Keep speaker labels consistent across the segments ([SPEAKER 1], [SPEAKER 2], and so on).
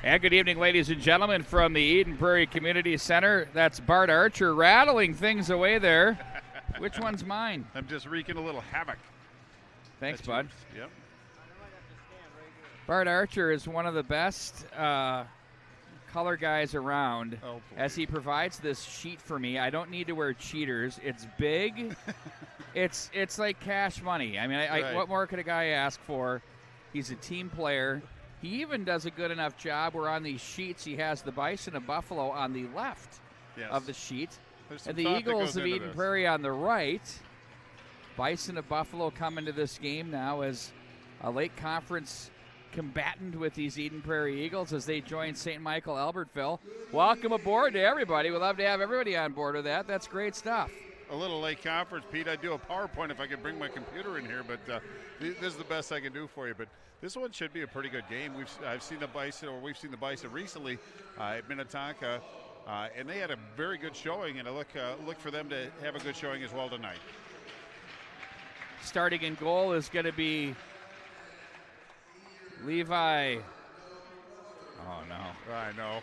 [SPEAKER 1] And good evening, ladies and gentlemen, from the Eden Prairie Community Center. That's Bart Archer rattling things away there. Which one's mine?
[SPEAKER 2] I'm just wreaking a little havoc.
[SPEAKER 1] Thanks, bud.
[SPEAKER 2] Yep.
[SPEAKER 1] Bart Archer is one of the best color guys around, as he provides this sheet for me. I don't need to wear cheaters. It's big. it's like cash money. I mean,
[SPEAKER 2] Right.
[SPEAKER 1] what more could a guy ask for? He's a team player. He even does a good enough job where on these sheets he has the Bison of Buffalo on the left of the sheet. And the Eagles of Eden Prairie on the right. Bison of Buffalo come into this game now as a late conference combatant with these Eden Prairie Eagles as they join St. Michael Albertville. Welcome aboard to everybody. We'd love to have everybody on board with that. That's great stuff.
[SPEAKER 2] A little late conference, Pete. I'd do a PowerPoint if I could bring my computer in here, but this is the best I can do for you. But this one should be a pretty good game. We've seen the Bison recently at Minnetonka, and they had a very good showing, and I look for them to have a good showing as well tonight.
[SPEAKER 1] Starting in goal is going to be Levi. Oh, no.
[SPEAKER 2] I know.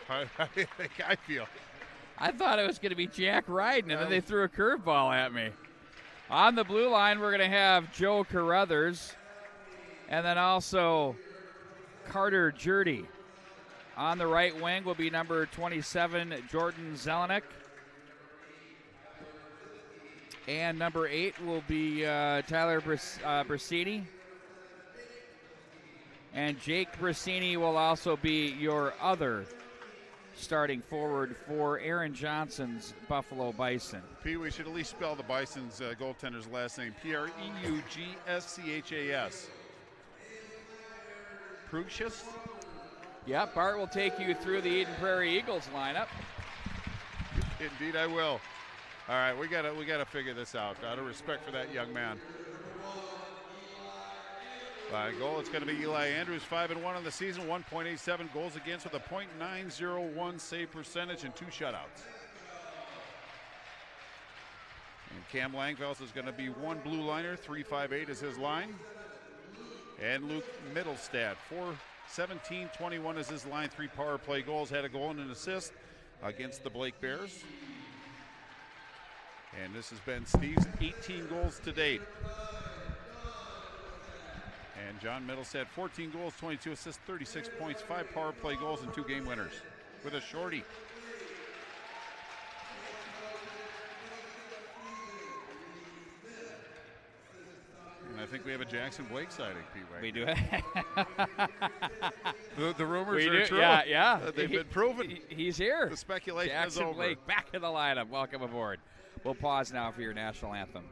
[SPEAKER 1] I thought it was going to be Jack Ryden, and then they threw a curveball at me. On the blue line, we're going to have Joe Carruthers, and then also Carter Jurdy. On the right wing will be number 27, Jordan Zelenik. And number 8 will be Tyler Brasini. And Jake Brasini will also be your other starting forward for Aaron Johnson's Buffalo Bison.
[SPEAKER 2] Pete, we should at least spell the Bison's goaltender's last name. Preughschas. Preughschas?
[SPEAKER 1] Yep, Bart will take you through the Eden Prairie Eagles lineup.
[SPEAKER 2] Indeed, I will. All right, we gotta figure this out. Out of respect for that young man. By goal, it's going to be Eli Andrews, 5-1 on the season, 1.87 goals against with a .901 save percentage and 2 shutouts. And Cam Langfels is going to be one blue liner, 3.58 is his line. And Luke Mittelstadt, 4.17-21 is his line, 3 power play goals, had a goal and an assist against the Blake Bears. And this has been Steve's 18 goals to date. And John Mittelstadt, 14 goals, 22 assists, 36 points, 5 power play goals, and 2 game winners with a shorty. And I think we have a Jackson Blake sighting, Pete. Right
[SPEAKER 1] We do.
[SPEAKER 2] The rumors are true.
[SPEAKER 1] Yeah.
[SPEAKER 2] They've been proven.
[SPEAKER 1] He's here.
[SPEAKER 2] The speculation
[SPEAKER 1] Jackson
[SPEAKER 2] is over.
[SPEAKER 1] Blake back in the lineup. Welcome aboard. We'll pause now for your national anthem.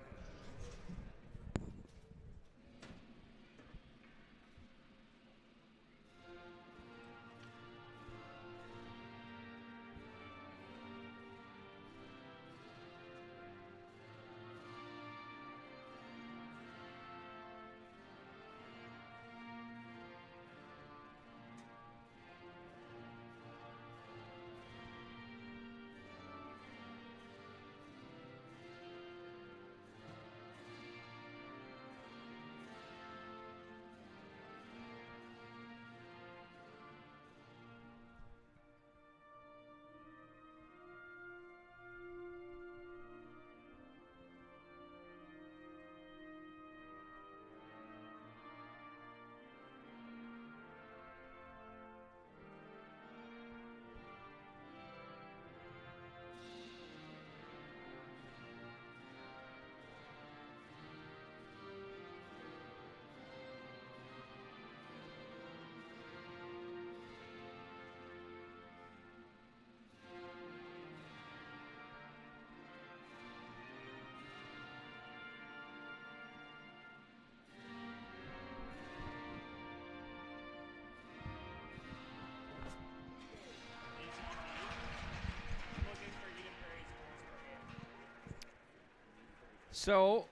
[SPEAKER 1] So,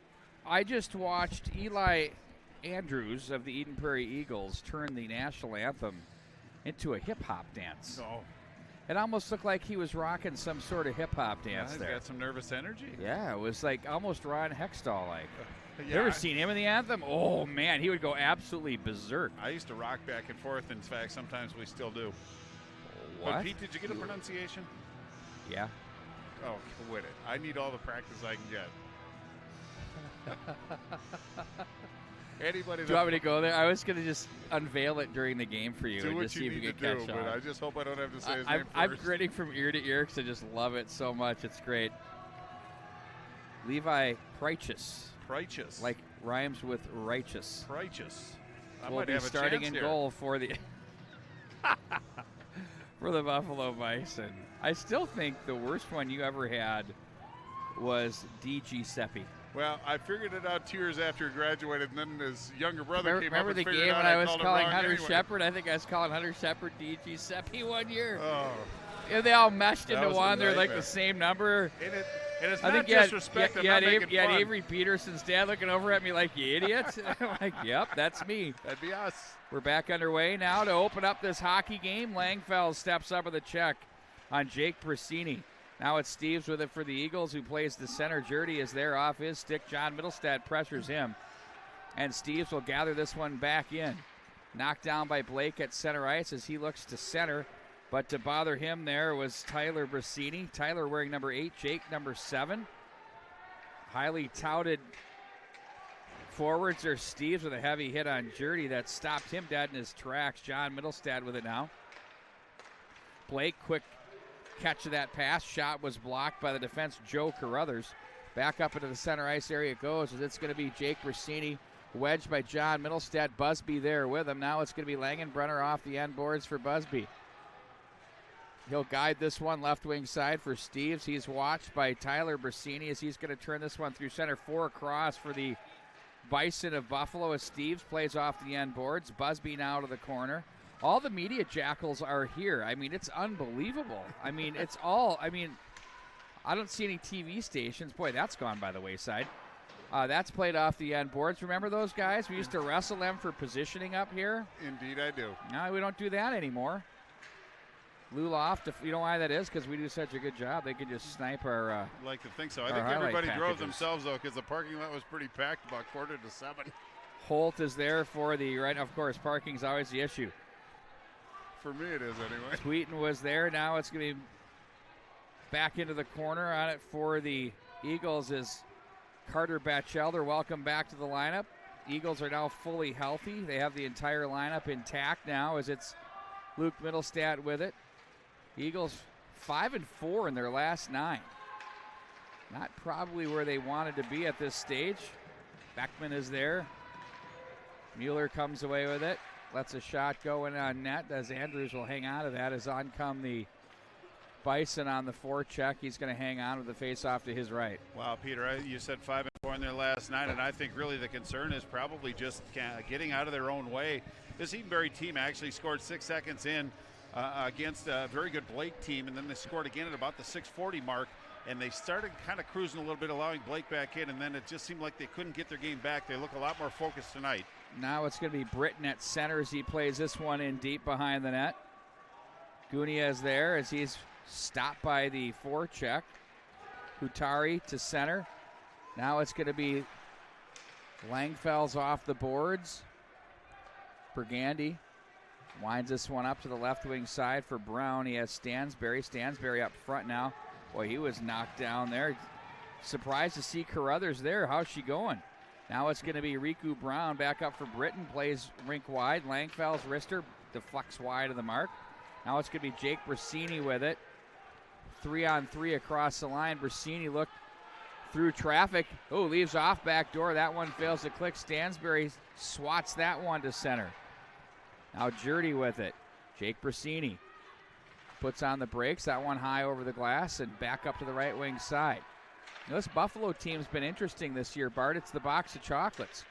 [SPEAKER 1] I just watched Eli Andrews of the Eden Prairie Eagles turn the national anthem into a hip-hop dance.
[SPEAKER 2] Oh.
[SPEAKER 1] It almost looked like he was rocking some sort of hip-hop dance there.
[SPEAKER 2] He's got some nervous energy.
[SPEAKER 1] Yeah, it was like almost Ron Hextall-like.
[SPEAKER 2] Yeah,
[SPEAKER 1] You ever seen him in the anthem? Oh, man, he would go absolutely berserk.
[SPEAKER 2] I used to rock back and forth. In fact, sometimes we still do.
[SPEAKER 1] What?
[SPEAKER 2] But Pete, did you get a pronunciation?
[SPEAKER 1] Yeah.
[SPEAKER 2] Oh, quit it. I need all the practice I can get. Anybody?
[SPEAKER 1] Do you want me to go there? I was going to just unveil it during the game for you.
[SPEAKER 2] Do
[SPEAKER 1] and
[SPEAKER 2] what
[SPEAKER 1] just
[SPEAKER 2] you
[SPEAKER 1] see if
[SPEAKER 2] need
[SPEAKER 1] we
[SPEAKER 2] to
[SPEAKER 1] can
[SPEAKER 2] do,
[SPEAKER 1] catch
[SPEAKER 2] but
[SPEAKER 1] on.
[SPEAKER 2] I just hope I don't have to say his name first.
[SPEAKER 1] I'm grinning from ear to ear because I just love it so much. It's great. Levi Preichus.
[SPEAKER 2] Preichus.
[SPEAKER 1] Like rhymes with righteous.
[SPEAKER 2] Preichus.
[SPEAKER 1] Will be starting in goal for the for the Buffalo Bison. I still think the worst one you ever had was D.G. Seppi.
[SPEAKER 2] Well, I figured it out 2 years after he graduated, and then his younger brother came up and figured
[SPEAKER 1] Remember the game
[SPEAKER 2] out
[SPEAKER 1] when I was calling
[SPEAKER 2] Hunter
[SPEAKER 1] Shepard? I think I was calling Hunter Shepard D.G. Seppi one year.
[SPEAKER 2] Oh.
[SPEAKER 1] And they all meshed into one. They're like
[SPEAKER 2] nightmare.
[SPEAKER 1] the same number.
[SPEAKER 2] And it's not disrespect.
[SPEAKER 1] You had Avery Peterson's dad looking over at me like, you idiot. I'm like, yep, that's me.
[SPEAKER 2] That'd be us.
[SPEAKER 1] We're back underway now to open up this hockey game. Langfeld steps up with a check on Jake Brasini. Now it's Steves with it for the Eagles, who plays the center. Jurdy is there off his stick. John Middlestad pressures him. And Steves will gather this one back in. Knocked down by Blake at center ice as he looks to center. But to bother him there was Tyler Brasini. Tyler wearing number 8, Jake number 7. Highly touted forwards are Steves with a heavy hit on Jurdy that stopped him dead in his tracks. John Middlestad with it now. Blake, quick catch of that pass. Shot was blocked by the defense, Joe Carruthers. Back up into the center ice area it goes as it's going to be Jake Brasini, wedged by John Middlestad. Busby there with him. Now it's going to be Langenbrunner off the end boards for Busby. He'll guide this one left wing side for Steves. He's watched by Tyler Brasini as he's going to turn this one through center. 4 across for the Bison of Buffalo as Steves plays off the end boards. Busby now to the corner. All the media jackals are here. I mean, it's unbelievable. I mean, it's all, I don't see any TV stations. Boy, that's gone by the wayside. That's played off the end boards. Remember those guys? We used to wrestle them for positioning up here.
[SPEAKER 2] Indeed, I do.
[SPEAKER 1] No, we don't do that anymore. Luloft, you know why that is? Because we do such a good job. They can just snipe our
[SPEAKER 2] like to think so. I think everybody drove themselves, though, because the parking lot was pretty packed about 6:45.
[SPEAKER 1] Holt is there for the right. Of course, parking's always the issue.
[SPEAKER 2] For me, it is anyway.
[SPEAKER 1] Tweeten was there. Now it's going to be back into the corner on it for the Eagles is Carter Batchelder. Welcome back to the lineup. Eagles are now fully healthy. They have the entire lineup intact now as it's Luke Middlestad with it. Eagles 5-4 in their last 9. Not probably where they wanted to be at this stage. Beckman is there. Mueller comes away with it. Lets a shot go in on net as Andrews will hang on to that as on come the Bison on the forecheck. He's going to hang on with the face-off to his right.
[SPEAKER 2] Wow, Peter, you said 5-4 in their last 9, and I think really the concern is probably just getting out of their own way. This Edenbury team actually scored 6 seconds in against a very good Blake team, and then they scored again at about the 6:40 mark, and they started kind of cruising a little bit, allowing Blake back in, and then it just seemed like they couldn't get their game back. They look a lot more focused tonight.
[SPEAKER 1] Now it's going to be Britton at center as he plays this one in deep behind the net. Gunia is there as he's stopped by the forecheck. Hutari to center. Now it's going to be Langfell's off the boards. Burgandy winds this one up to the left wing side for Brown. He has Stansberry. Stansberry up front now. Boy, he was knocked down there. Surprised to see Carruthers there. How's she going? Now it's going to be Riku Brown back up for Britton. Plays rink wide. Langfell's wrister deflects wide of the mark. Now it's going to be Jake Brasini with it. 3-on-3 across the line. Brasini looked through traffic. Oh, leaves off back door. That one fails to click. Stansberry swats that one to center. Now Jurdy with it. Jake Brasini puts on the brakes. That one high over the glass and back up to the right wing side. Now, this Buffalo team's been interesting this year, Bart. It's the box of chocolates.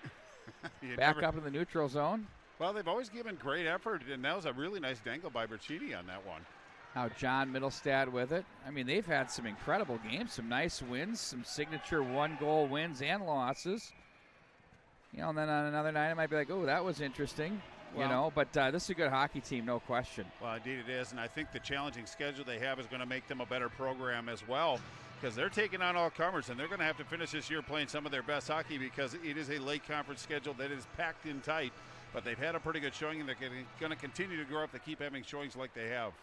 [SPEAKER 1] Back up in the neutral zone.
[SPEAKER 2] Well, they've always given great effort, and that was a really nice dangle by Brasini on that one.
[SPEAKER 1] Now John Middlestad with it. I mean, they've had some incredible games, some nice wins, some signature one-goal wins and losses. You know, and then on another night, it might be like, oh, that was interesting. Well, you know, but this is a good hockey team, no question. Well,
[SPEAKER 2] indeed it is, and I think the challenging schedule they have is going to make them a better program as well, because they're taking on all comers, and they're going to have to finish this year playing some of their best hockey because it is a late conference schedule that is packed in tight. But they've had a pretty good showing, and they're going to continue to grow up to keep having showings like they have.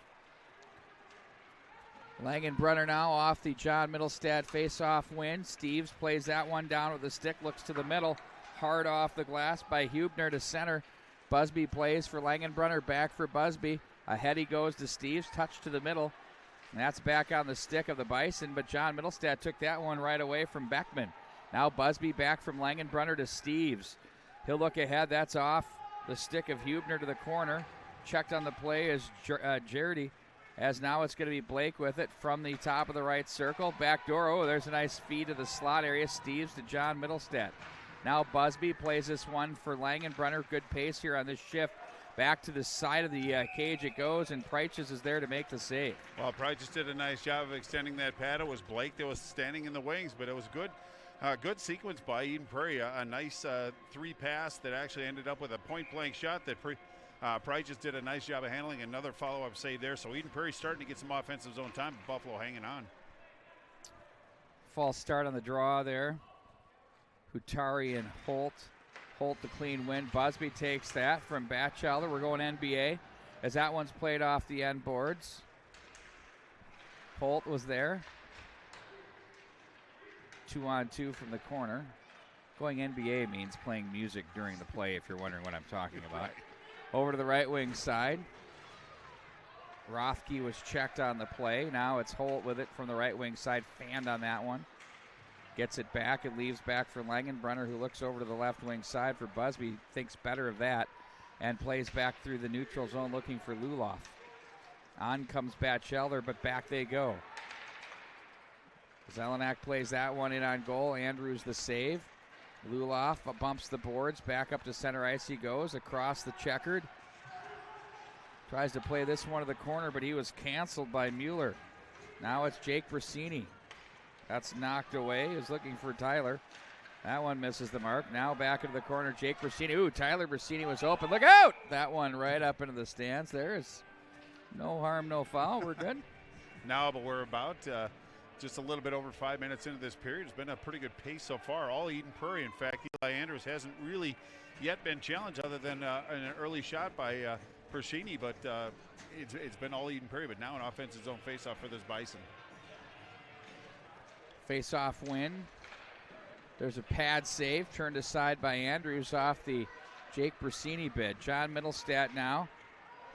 [SPEAKER 1] Langenbrunner now off the John Mittelstadt face-off win. Steves plays that one down with the stick, looks to the middle. Hard off the glass by Hubner to center. Busby plays for Langenbrunner, back for Busby. Ahead he goes to Steves, touch to the middle. And that's back on the stick of the Bison, but John Mittelstadt took that one right away from Beckman. Now Busby back from Langenbrunner to Steves. He'll look ahead, that's off the stick of Hubner to the corner. Checked on the play is Jardy, as now it's going to be Blake with it from the top of the right circle. Back door, oh, there's a nice feed to the slot area. Steves to John Mittelstadt. Now Busby plays this one for Langenbrunner. Good pace here on this shift. Back to the side of the cage it goes, and Preiches is there to make the save.
[SPEAKER 2] Well, Preiches did a nice job of extending that pad. It was Blake that was standing in the wings, but it was good. Good sequence by Eden Prairie. A nice three pass that actually ended up with a point-blank shot that Preiches did a nice job of handling. Another follow-up save there. So Eden Prairie starting to get some offensive zone time, but Buffalo hanging on.
[SPEAKER 1] False start on the draw there. Hutari and Holt. Holt the clean win. Busby takes that from Batchelder. We're going NBA as that one's played off the end boards. Holt was there. 2-on-2 from the corner. Going NBA means playing music during the play, if you're wondering what I'm talking about. Over to the right wing side. Rothke was checked on the play. Now it's Holt with it from the right wing side. Fanned on that one. Gets it back. It leaves back for Langenbrunner, who looks over to the left wing side for Busby. Thinks better of that and plays back through the neutral zone looking for Luloff. On comes Batchelder, but back they go. Zelenak plays that one in on goal. Andrews the save. Luloff bumps the boards. Back up to center ice he goes. Across the checkered. Tries to play this one to the corner, but he was canceled by Mueller. Now it's Jake Brasini. That's knocked away. He's looking for Tyler. That one misses the mark. Now back into the corner, Jake Brasini. Ooh, Tyler Brasini was open. Look out! That one right up into the stands. There is no harm, no foul. We're good.
[SPEAKER 2] No, but we're about just a little bit over 5 minutes into this period. It's been a pretty good pace so far. All Eden Prairie. In fact, Eli Andrews hasn't really yet been challenged other than an early shot by Brasini, but it's been all Eden Prairie. But now an offensive zone faceoff for this Bison.
[SPEAKER 1] Face-off win. There's a pad save turned aside by Andrews off the Jake Brasini bid. John Mittelstadt now.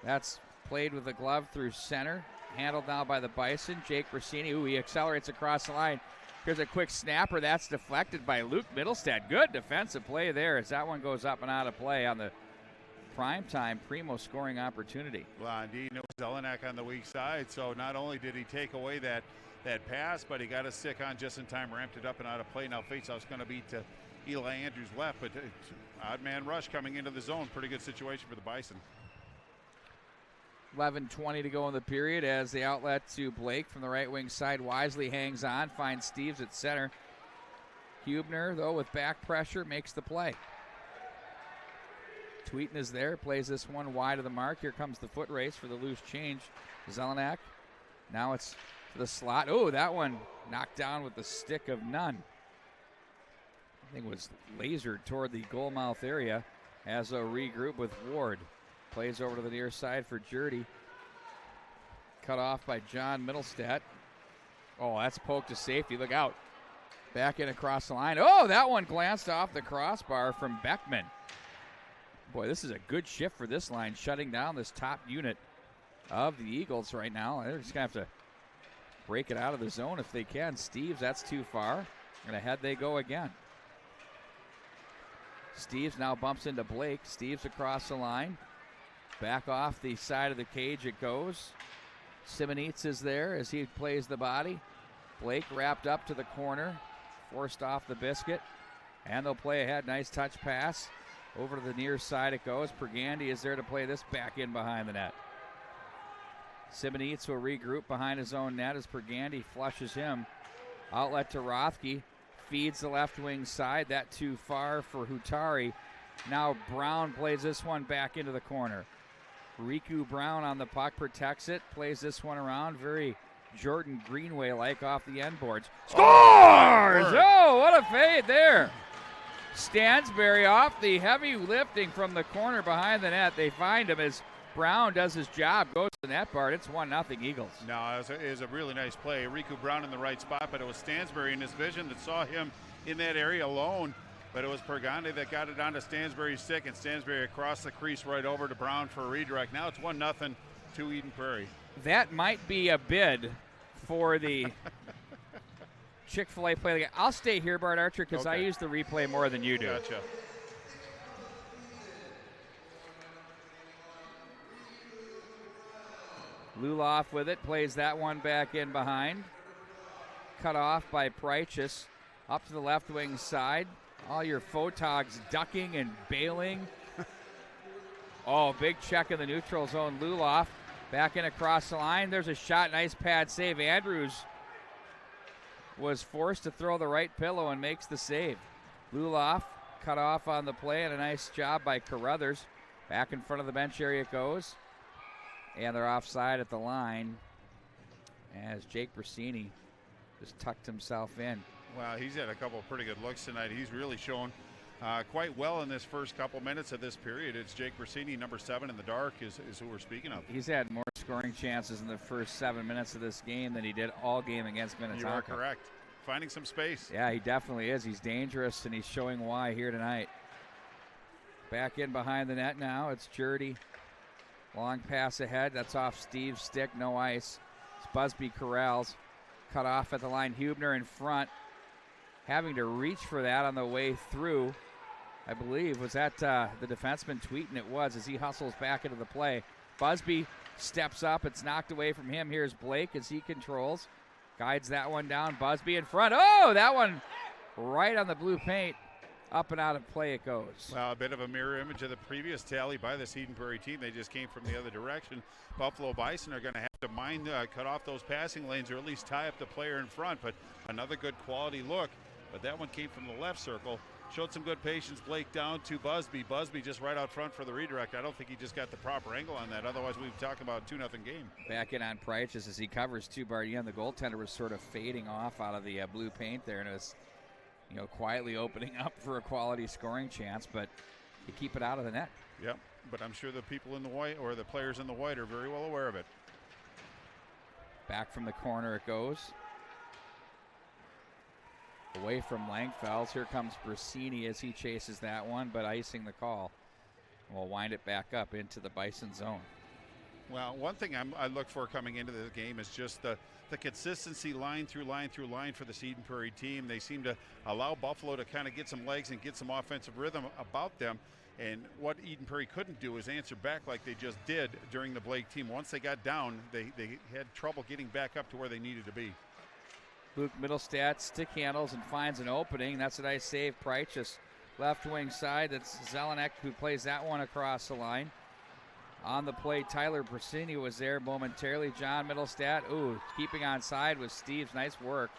[SPEAKER 1] That's played with the glove through center. Handled now by the Bison. Jake Brasini. Ooh, he accelerates across the line. Here's a quick snapper. That's deflected by Luke Mittelstadt. Good defensive play there as that one goes up and out of play on the primetime primo scoring opportunity.
[SPEAKER 2] Well, indeed, it was Zelenak on the weak side. So not only did he take away that pass, but he got a stick on just in time, ramped it up and out of play. Now faceoff's going to be to Eli Andrews left, but odd man rush coming into the zone. Pretty good situation for the Bison.
[SPEAKER 1] 11:20 to go in the period as the outlet to Blake from the right wing side wisely hangs on, finds Steves at center. Hubner, though, with back pressure, makes the play. Tweeten is there, plays this one wide of the mark. Here comes the foot race for the loose change. Zelenak. Now it's to the slot. Oh, that one knocked down with the stick of Nunn. I think it was lasered toward the goal mouth area as a regroup with Ward. Plays over to the near side for Jardy. Cut off by John Mittelstadt. Oh, that's poked to safety. Look out. Back in across the line. Oh, that one glanced off the crossbar from Beckman. Boy, this is a good shift for this line, shutting down this top unit of the Eagles right now. They're just going to have to break it out of the zone if they can. Steves, that's too far. And ahead they go again. Steves now bumps into Blake. Steves across the line. Back off the side of the cage it goes. Simonitz is there as he plays the body. Blake wrapped up to the corner. Forced off the biscuit. And they'll play ahead. Nice touch pass. Over to the near side it goes. Pergandy is there to play this back in behind the net. Simonitz will regroup behind his own net as Pergandy flushes him. Outlet to Rothke. Feeds the left wing side. That too far for Hutari. Now Brown plays this one back into the corner. Riku Brown on the puck, protects it, plays this one around. Very Jordan Greenway-like off the end boards. Scores! Oh, what a fade there. Stansberry off the heavy lifting from the corner behind the net. They find him as Brown does his job, goes to the net bar, and it's 1-0 Eagles.
[SPEAKER 2] No, it was a really nice play. Riku Brown in the right spot, but it was Stansbury in his vision that saw him in that area alone. But it was Pergande that got it onto Stansbury's stick, and Stansbury across the crease right over to Brown for a redirect. Now it's 1-0 to Eden Prairie.
[SPEAKER 1] That might be a bid for the Chick-fil-A play. I'll stay here, Bart Archer, because I use the replay more than you do.
[SPEAKER 2] Gotcha.
[SPEAKER 1] Luloff with it, plays that one back in behind. Cut off by Prychus. Up to the left wing side. All your photogs ducking and bailing. Oh, big check in the neutral zone. Luloff back in across the line. There's a shot. Nice pad save. Andrews was forced to throw the right pillow and makes the save. Luloff cut off on the play, and a nice job by Carruthers. Back in front of the bench area it goes. And they're offside at the line as Jake Brasini just tucked himself in.
[SPEAKER 2] Wow, he's had a couple of pretty good looks tonight. He's really shown quite well in this first couple minutes of this period. It's Jake Brasini, number 7 in the dark, is who we're speaking of.
[SPEAKER 1] He's had more scoring chances in the first 7 minutes of this game than he did all game against Minnetonka.
[SPEAKER 2] You are correct. Finding some space.
[SPEAKER 1] Yeah, he definitely is. He's dangerous, and he's showing why here tonight. Back in behind the net now. It's Jurdy. Long pass ahead. That's off Steve's stick. No ice. It's Busby Corrals. Cut off at the line. Hubner in front. Having to reach for that on the way through. I believe. Was that the defenseman tweeting? It was as he hustles back into the play. Busby steps up. It's knocked away from him. Here's Blake as he controls. Guides that one down. Busby in front. Oh, that one right on the blue paint. Up and out of play it goes.
[SPEAKER 2] Well, a bit of a mirror image of the previous tally by the Eden Prairie team. They just came from the other direction. Buffalo Bison are going to have to cut off those passing lanes or at least tie up the player in front. But another good quality look. But that one came from the left circle. Showed some good patience. Blake down to Busby. Busby just right out front for the redirect. I don't think he just got the proper angle on that. Otherwise, we'd talk about a 2-0 game.
[SPEAKER 1] Back in on Prychus as he covers two. Bardian, the goaltender, was sort of fading off out of the blue paint there, and it was, quietly opening up for a quality scoring chance, but you keep it out of the net.
[SPEAKER 2] Yep, but I'm sure the people in the white, or the players in the white, are very well aware of it.
[SPEAKER 1] Back from the corner it goes. Away from Langfells. Here comes Brasini as he chases that one, but icing the call. We'll wind it back up into the Bison zone.
[SPEAKER 2] Well, one thing I look for coming into the game is just the consistency line through line for the Eden Prairie team. They seem to allow Buffalo to kind of get some legs and get some offensive rhythm about them. And what Eden Prairie couldn't do is answer back like they just did during the Blake team. Once they got down, they had trouble getting back up to where they needed to be.
[SPEAKER 1] Luke Middlestat stick handles and finds an opening. That's a nice save. Prychus left wing side. That's Zelenek who plays that one across the line. On the play, Tyler Brasini was there momentarily. John Middlestat, keeping on side with Steve's nice work.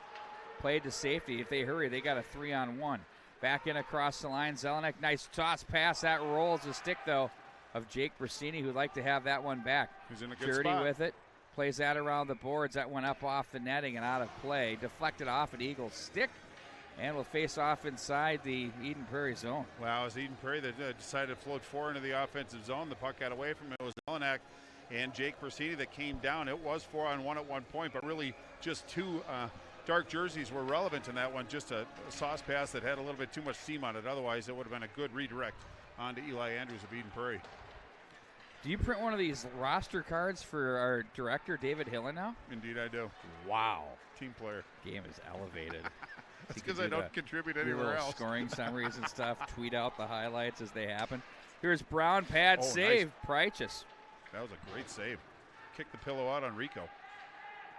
[SPEAKER 1] Played to safety. If they hurry, they got a 3-on-1. Back in across the line, Zelenek, nice toss pass. That rolls the stick, though, of Jake Brasini, who'd like to have that one back.
[SPEAKER 2] He's in a good spot.
[SPEAKER 1] with it. Plays that around the boards. That went up off the netting and out of play. Deflected off an Eagles stick. And will face off inside the Eden Prairie zone.
[SPEAKER 2] Wow, as Eden Prairie that decided to float 4 into the offensive zone. The puck got away from it. It was Zelenek and Jake Brasini that came down. It was 4-on-1 at one point, but really just two dark jerseys were relevant in that one. Just a sauce pass that had a little bit too much steam on it. Otherwise, it would have been a good redirect onto Eli Andrews of Eden Prairie.
[SPEAKER 1] Do you print one of these roster cards for our director, David Hillen, now?
[SPEAKER 2] Indeed, I do.
[SPEAKER 1] Wow.
[SPEAKER 2] Team player.
[SPEAKER 1] Game is elevated.
[SPEAKER 2] That's because I don't contribute anywhere else.
[SPEAKER 1] Scoring summaries and stuff. Tweet out the highlights as they happen. Here's Brown pad save.
[SPEAKER 2] Nice.
[SPEAKER 1] Prychus.
[SPEAKER 2] That was a great save. Kick the pillow out on Rico.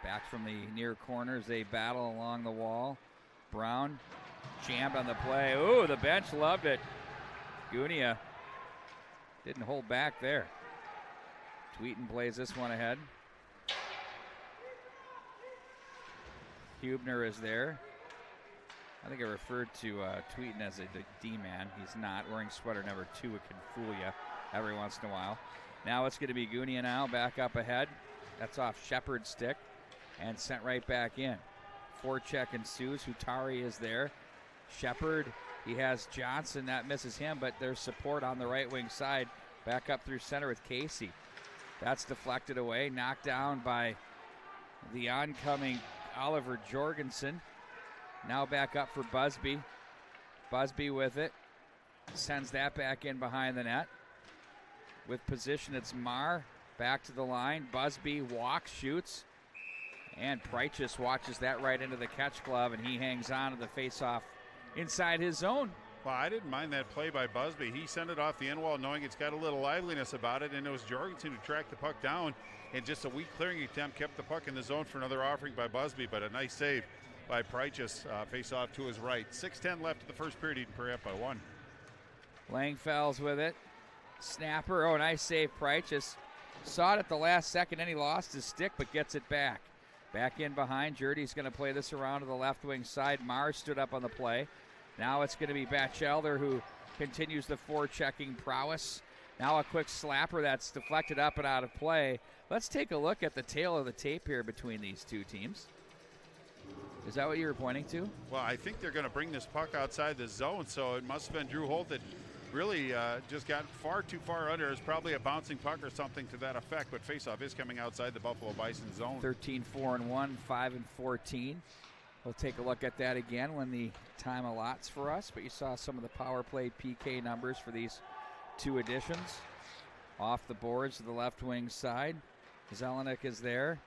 [SPEAKER 1] Back from the near corners, they battle along the wall. Brown jammed on the play. Ooh, the bench loved it. Gunia didn't hold back there. Tweeten plays this one ahead. Hubner is there. I think I referred to Tweeten as a D-man. He's not. Wearing sweater number 2, it can fool you every once in a while. Now it's going to be Gunia now, back up ahead. That's off Shepard's stick and sent right back in. Forecheck ensues. Hutari is there. Shepard, he has Johnson. That misses him, but there's support on the right wing side. Back up through center with Casey. That's deflected away, knocked down by the oncoming Oliver Jorgensen. Now back up for Busby. Busby with it. Sends that back in behind the net. With position, it's Marr. Back to the line. Busby walks, shoots. And Prairie watches that right into the catch glove, and he hangs on to the faceoff inside his zone.
[SPEAKER 2] Well, I didn't mind that play by Busby. He sent it off the end wall knowing it's got a little liveliness about it, and it was Jorgensen who tracked the puck down, and just a weak clearing attempt kept the puck in the zone for another offering by Busby, but a nice save by Prairie. Face off to his right. 6:10 left in the first period. Eden Prairie up by 1.
[SPEAKER 1] Langfell's with it. Snapper. Oh, nice save. Prairie saw it at the last second, and he lost his stick, but gets it back. Back in behind. Jerdy's going to play this around to the left wing side. Mars stood up on the play. Now it's going to be Batchelder who continues the forechecking prowess. Now a quick slapper that's deflected up and out of play. Let's take a look at the tail of the tape here between these two teams. Is that what you were pointing to?
[SPEAKER 2] Well, I think they're going to bring this puck outside the zone, so it must have been Drew Holt that really just got far too far under. It's probably a bouncing puck or something to that effect, but faceoff is coming outside the Buffalo Bison zone.
[SPEAKER 1] 13-4-1, 5-14. We'll take a look at that again when the time allots for us, but you saw some of the power play PK numbers for these two additions. Off the boards to the left wing side. Zelenik is there.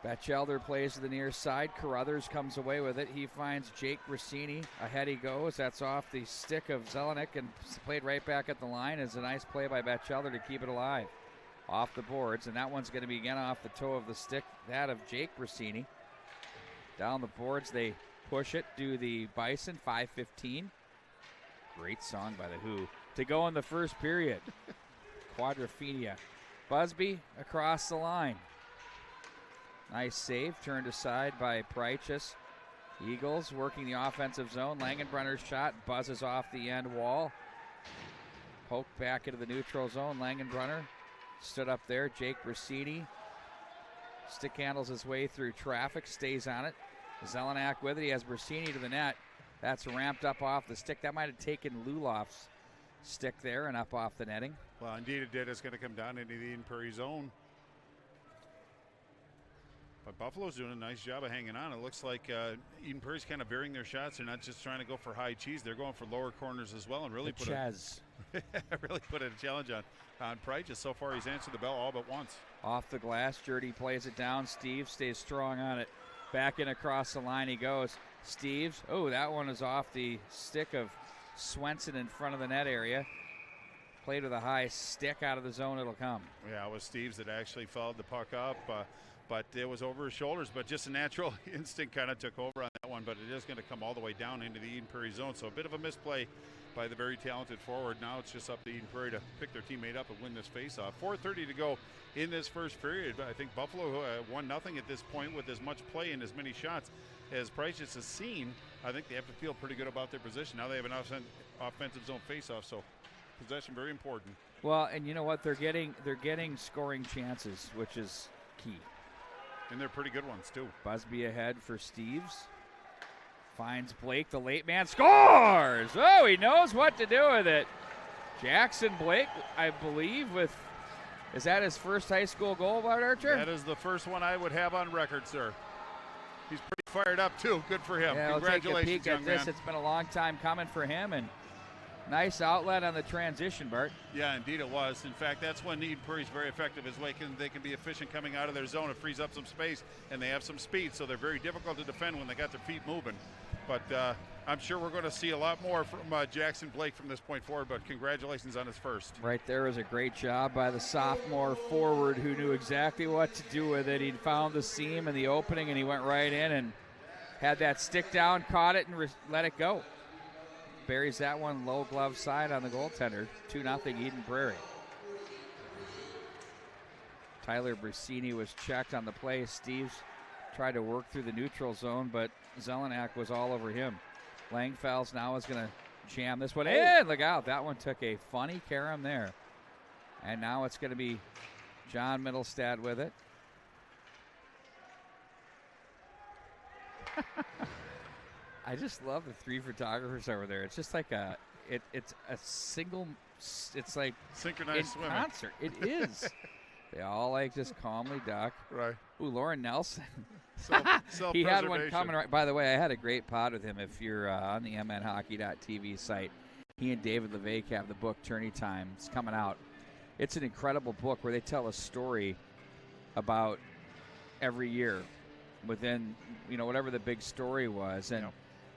[SPEAKER 1] Batchelder plays to the near side. Carruthers comes away with it. He finds Jake Rossini. Ahead he goes. That's off the stick of Zelenik and played right back at the line. It's a nice play by Batchelder to keep it alive. Off the boards, and that one's going to be again off the toe of the stick, that of Jake Rossini. Down the boards, they push it, do the Bison, 5:15. Great song by The Who. To go in the first period. Quadrophenia. Busby across the line. Nice save, turned aside by Prairie. Eagles working the offensive zone. Langenbrunner's shot buzzes off the end wall. Poked back into the neutral zone. Langenbrunner stood up there. Jake Rossini stick handles his way through traffic, stays on it. Zelenak with it. He has Rossini to the net. That's ramped up off the stick. That might have taken Luloff's stick there and up off the netting.
[SPEAKER 2] Well, indeed it did. It's going to come down into the Eden Prairie zone. But Buffalo's doing a nice job of hanging on. It looks like Eden Prairie's kind of varying their shots. They're not just trying to go for high cheese. They're going for lower corners as well and really put a challenge on Prairie. So far he's answered the bell all but once.
[SPEAKER 1] Off the glass, Jerdy plays it down. Steve stays strong on it. Back in across the line he goes. Steves, oh, that one is off the stick of Swenson in front of the net area. Played with a high stick out of the zone, it'll come. Yeah,
[SPEAKER 2] it was Steves that actually followed the puck up, but it was over his shoulders, but just a natural instinct kind of took over on that one, but it is going to come all the way down into the Eden Prairie zone, so a bit of a misplay by the very talented forward. Now it's just up to Eden Prairie to pick their teammate up and win this faceoff. 4:30 to go in this first period, but I think Buffalo 1-0 at this point with as much play and as many shots as Price has seen. I think they have to feel pretty good about their position. Now they have an offensive zone faceoff, so possession very important.
[SPEAKER 1] Well, and you know what? They're getting scoring chances, which is key.
[SPEAKER 2] And they're pretty good ones, too.
[SPEAKER 1] Busby ahead for Steves. Finds Blake, the late man, scores! Oh, he knows what to do with it. Jackson Blake, I believe, is that his first high school goal, Bart Archer?
[SPEAKER 2] That is the first one I would have on record, sir. He's pretty fired up, too. Good for him.
[SPEAKER 1] Yeah,
[SPEAKER 2] congratulations,
[SPEAKER 1] we'll take a peek
[SPEAKER 2] young
[SPEAKER 1] at this.
[SPEAKER 2] man.
[SPEAKER 1] It's been a long time coming for him, and nice outlet on the transition, Bart.
[SPEAKER 2] Yeah, indeed it was. In fact, that's when Eden Prairie's very effective, is they can be efficient coming out of their zone. It frees up some space, and they have some speed, so they're very difficult to defend when they got their feet moving. But I'm sure we're going to see a lot more from Jackson Blake from this point forward, but congratulations on his first.
[SPEAKER 1] Right there was a great job by the sophomore forward who knew exactly what to do with it. He found the seam and the opening, and he went right in and had that stick down, caught it, and let it go. Buries that one low glove side on the goaltender. 2-0 Eden Prairie. Tyler Brissini was checked on the play. Steves tried to work through the neutral zone, but Zelenak was all over him. Langfels now is going to jam this one in. Look out. That one took a funny carom there. And now it's going to be John Middlestad with it. I just love the three photographers over there. It's just like it's a single. It's like
[SPEAKER 2] synchronized swimming
[SPEAKER 1] concert. It is. They all like just calmly duck.
[SPEAKER 2] Right.
[SPEAKER 1] Ooh, Lauren Nelson. He had one coming right. By the way, I had a great pod with him. If you're on the mnhockey.tv site, he and David LeVake have the book Tourney Time. It's coming out. It's an incredible book where they tell a story about every year within, whatever the big story was, and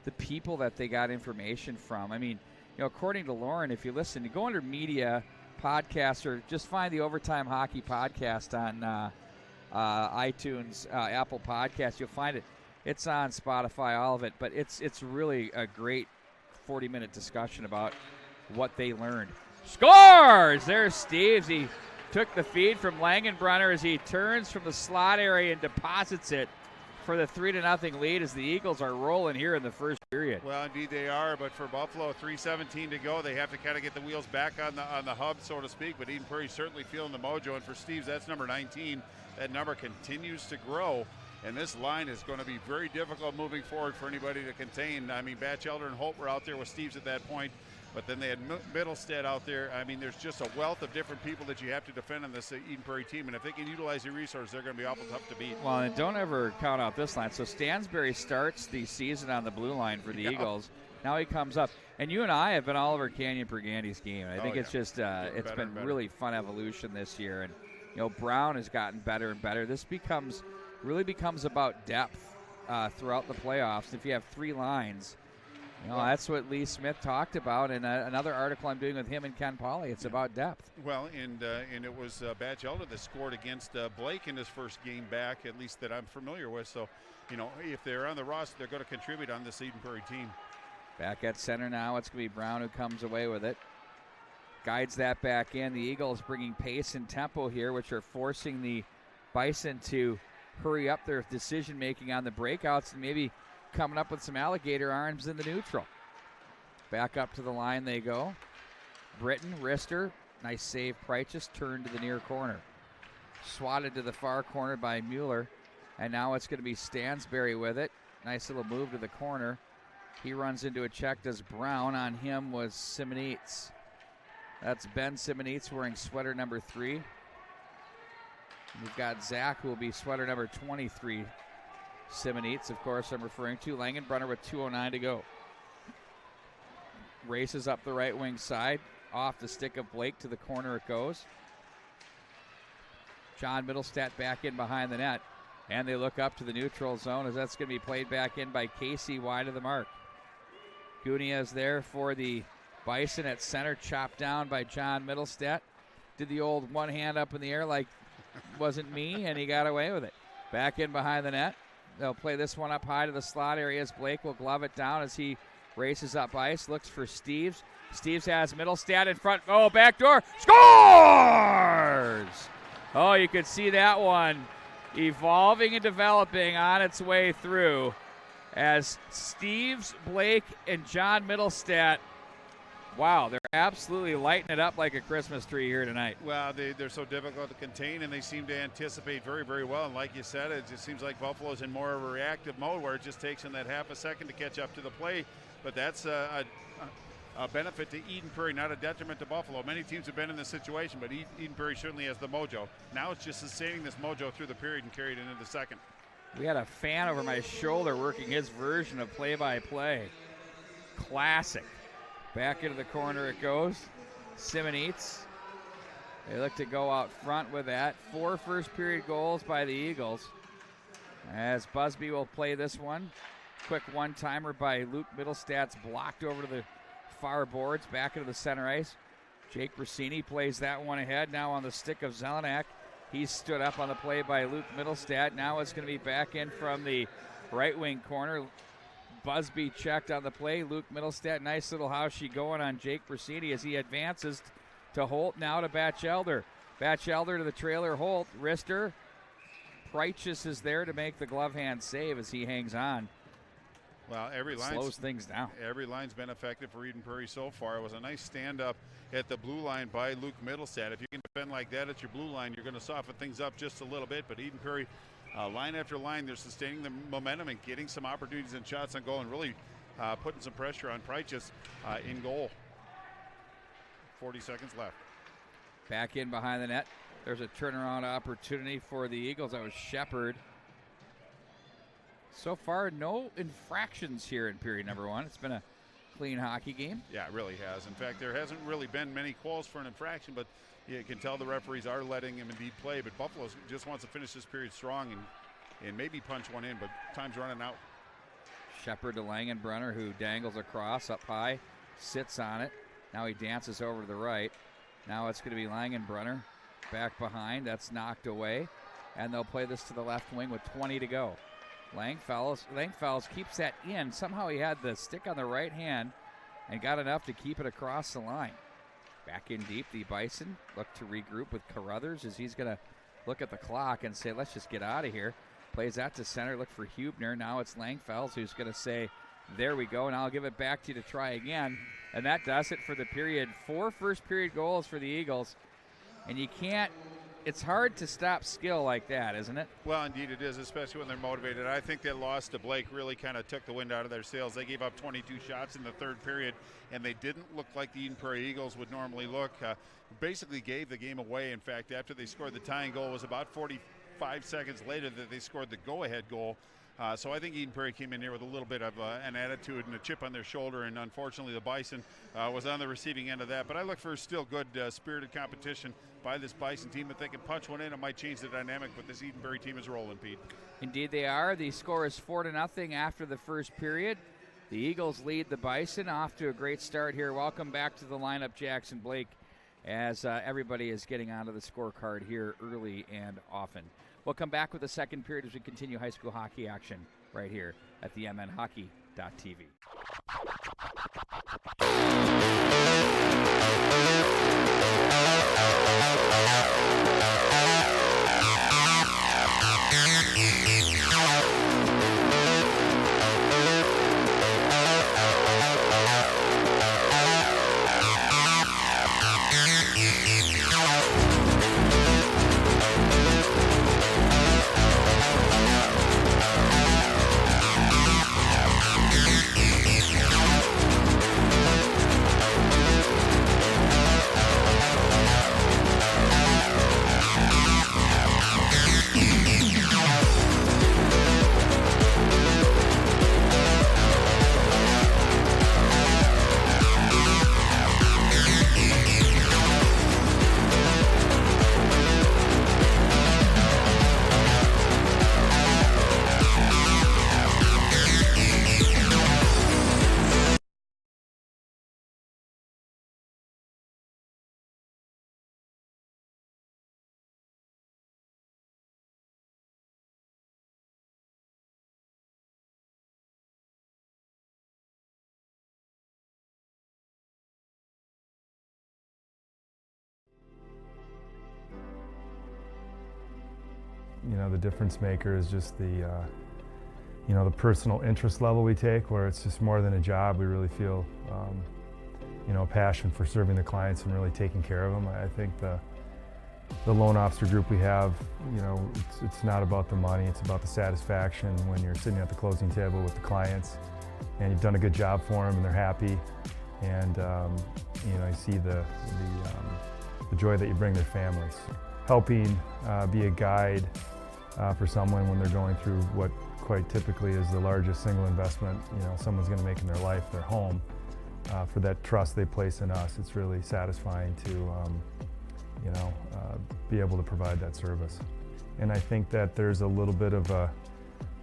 [SPEAKER 1] the people that they got information from. I mean, according to Lauren, if you listen, you go under media podcasts or just find the Overtime Hockey podcast on iTunes, Apple Podcasts. You'll find it. It's on Spotify, all of it. But it's really a great 40-minute discussion about what they learned. Scores! There's Steves. He took the feed from Langenbrunner as he turns from the slot area and deposits it for the 3-0 lead as the Eagles are rolling here in the first period.
[SPEAKER 2] Well, indeed they are, but for Buffalo, 3:17 to go. They have to kind of get the wheels back on the hub, so to speak, but Eden Prairie certainly feeling the mojo, and for Steves, that's number 19. That number continues to grow, and this line is going to be very difficult moving forward for anybody to contain. I mean, Batchelder and Holt were out there with Steves at that point, but then they had Middlestead out there. I mean, there's just a wealth of different people that you have to defend on this Eden Prairie team, and if they can utilize the resources, they're going to be awful tough to beat.
[SPEAKER 1] Well, and don't ever count out this line. So Stansberry starts the season on the blue line for the Eagles. Now he comes up. And you and I have been all over Canyon Pergandy's game. I think it's just it's been really fun evolution this year. And, Brown has gotten better and better. This really becomes about depth throughout the playoffs. If you have three lines, that's what Lee Smith talked about in another article I'm doing with him and Ken Pauley. It's about depth.
[SPEAKER 2] Well, and it was Batchelder that scored against Blake in his first game back, at least that I'm familiar with. So, if they're on the roster, they're going to contribute on this Eden Prairie team.
[SPEAKER 1] Back at center now, it's going to be Brown who comes away with it. Guides that back in. The Eagles bringing pace and tempo here, which are forcing the Bison to hurry up their decision-making on the breakouts and maybe coming up with some alligator arms in the neutral. Back up to the line they go. Britton, wrister, nice save. Preichus turned to the near corner. Swatted to the far corner by Mueller, and now it's going to be Stansberry with it. Nice little move to the corner. He runs into a check, does Brown. On him was Simonitz. That's Ben Simonitz wearing sweater number 3. We've got Zach, who will be sweater number 23. Simonitz, of course, I'm referring to. Langenbrunner with 2:09 to go. Races up the right wing side. Off the stick of Blake to the corner it goes. John Middlestat back in behind the net. And they look up to the neutral zone as that's going to be played back in by Casey wide of the mark. Gunia is there for the Bison at center, chopped down by John Middlestat. Did the old one hand up in the air like wasn't me, and he got away with it. Back in behind the net. They'll play this one up high to the slot areas. Blake will glove it down as he races up ice, looks for Steves. Steves has Middlestat in front. Oh, backdoor. Scores! Oh, you could see that one evolving and developing on its way through as Steves, Blake, and John Middlestat, wow, they're absolutely lighting it up like a Christmas tree here tonight.
[SPEAKER 2] Well, they're so difficult to contain, and they seem to anticipate very, very well. And like you said, it just seems like Buffalo's in more of a reactive mode where it just takes them that half a second to catch up to the play. But that's a benefit to Eden Prairie, not a detriment to Buffalo. Many teams have been in this situation, but Eden Prairie certainly has the mojo. Now it's just sustaining this mojo through the period and carried it into the second.
[SPEAKER 1] We had a fan over my shoulder working his version of play-by-play. Classic. Back into the corner it goes. Simonitz. They look to go out front with that. 4 first-period goals by the Eagles. As Busby will play this one. Quick one-timer by Luke Middlestat's blocked over to the far boards, back into the center ice. Jake Brasini plays that one ahead, now on the stick of Zelenak. He's stood up on the play by Luke Middlestat. Now it's going to be back in from the right wing corner. Busby checked on the play. Luke Middlestat, nice little housey going on Jake Brasini as he advances to Holt, now to Batchelder. Batchelder to the trailer, Holt, wrister. Preichus is there to make the glove hand save as he hangs on.
[SPEAKER 2] Well,
[SPEAKER 1] slows things down.
[SPEAKER 2] Every line's been effective for Eden Prairie so far. It was a nice stand-up at the blue line by Luke Middlestat. If you can defend like that at your blue line, you're going to soften things up just a little bit. But Eden Prairie, line after line, they're sustaining the momentum and getting some opportunities and shots on goal and really putting some pressure on Preichus in goal. 40 seconds left.
[SPEAKER 1] Back in behind the net. There's a turnaround opportunity for the Eagles. That was Shepard. So far, no infractions here in period number 1. It's been a clean hockey game.
[SPEAKER 2] Yeah, it really has. In fact, there hasn't really been many calls for an infraction, but you can tell the referees are letting him indeed play. But Buffalo just wants to finish this period strong and maybe punch one in, but time's running out.
[SPEAKER 1] Shepard to Langenbrunner, who dangles across up high, sits on it. Now he dances over to the right. Now it's going to be Langenbrunner back behind. That's knocked away, and they'll play this to the left wing with 20 to go. Langfells keeps that in. Somehow he had the stick on the right hand and got enough to keep it across the line. Back in deep, the Bison look to regroup with Carruthers as he's going to look at the clock and say, let's just get out of here. Plays that to center, look for Hubner. Now it's Langfells who's going to say, there we go, and I'll give it back to you to try again. And that does it for the period. 4 first-period goals for the Eagles. And you can't, it's hard to stop skill like that, isn't it?
[SPEAKER 2] Well, indeed it is, especially when they're motivated. I think that loss to Blake really kind of took the wind out of their sails. They gave up 22 shots in the third period, and they didn't look like the Eden Prairie Eagles would normally look. Basically gave the game away. In fact, after they scored the tying goal, it was about 45 seconds later that they scored the go-ahead goal. So I think Eden Prairie came in here with a little bit of an attitude and a chip on their shoulder, and unfortunately the Bison was on the receiving end of that. But I look for still good spirited competition by this Bison team. If they can punch one in, it might change the dynamic, but this Eden Prairie team is rolling, Pete.
[SPEAKER 1] Indeed they are. The score is 4-0 after the first period. The Eagles lead the Bison off to a great start here. Welcome back to the lineup, Jackson Blake, as everybody is getting onto the scorecard here early and often. We'll come back with the second period as we continue high school hockey action right here at the MNHockey.tv.
[SPEAKER 3] You know, the difference maker is just the, you know, the personal interest level we take, where it's just more than a job. We really feel, you know, passion for serving the clients and really taking care of them. I think the loan officer group we have, you know, it's not about the money, it's about the satisfaction when you're sitting at the closing table with the clients and you've done a good job for them and they're happy, and you know, you see the joy that you bring their families. Helping be a guide for someone when they're going through what quite typically is the largest single investment, you know, someone's going to make in their life, their home. For that trust they place in us, it's really satisfying to, you know, be able to provide that service. And I think that there's a little bit of a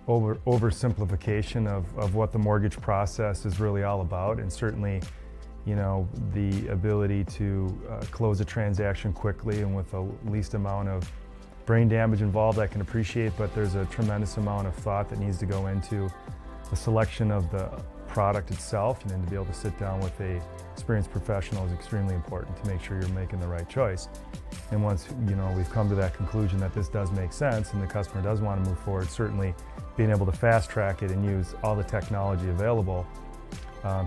[SPEAKER 3] oversimplification of what the mortgage process is really all about, and certainly, you know, the ability to close a transaction quickly and with the least amount of brain damage involved, I can appreciate, but there's a tremendous amount of thought that needs to go into the selection of the product itself, and then to be able to sit down with a experienced professional is extremely important to make sure you're making the right choice. And once, you know, we've come to that conclusion that this does make sense and the customer does want to move forward, certainly being able to fast track it and use all the technology available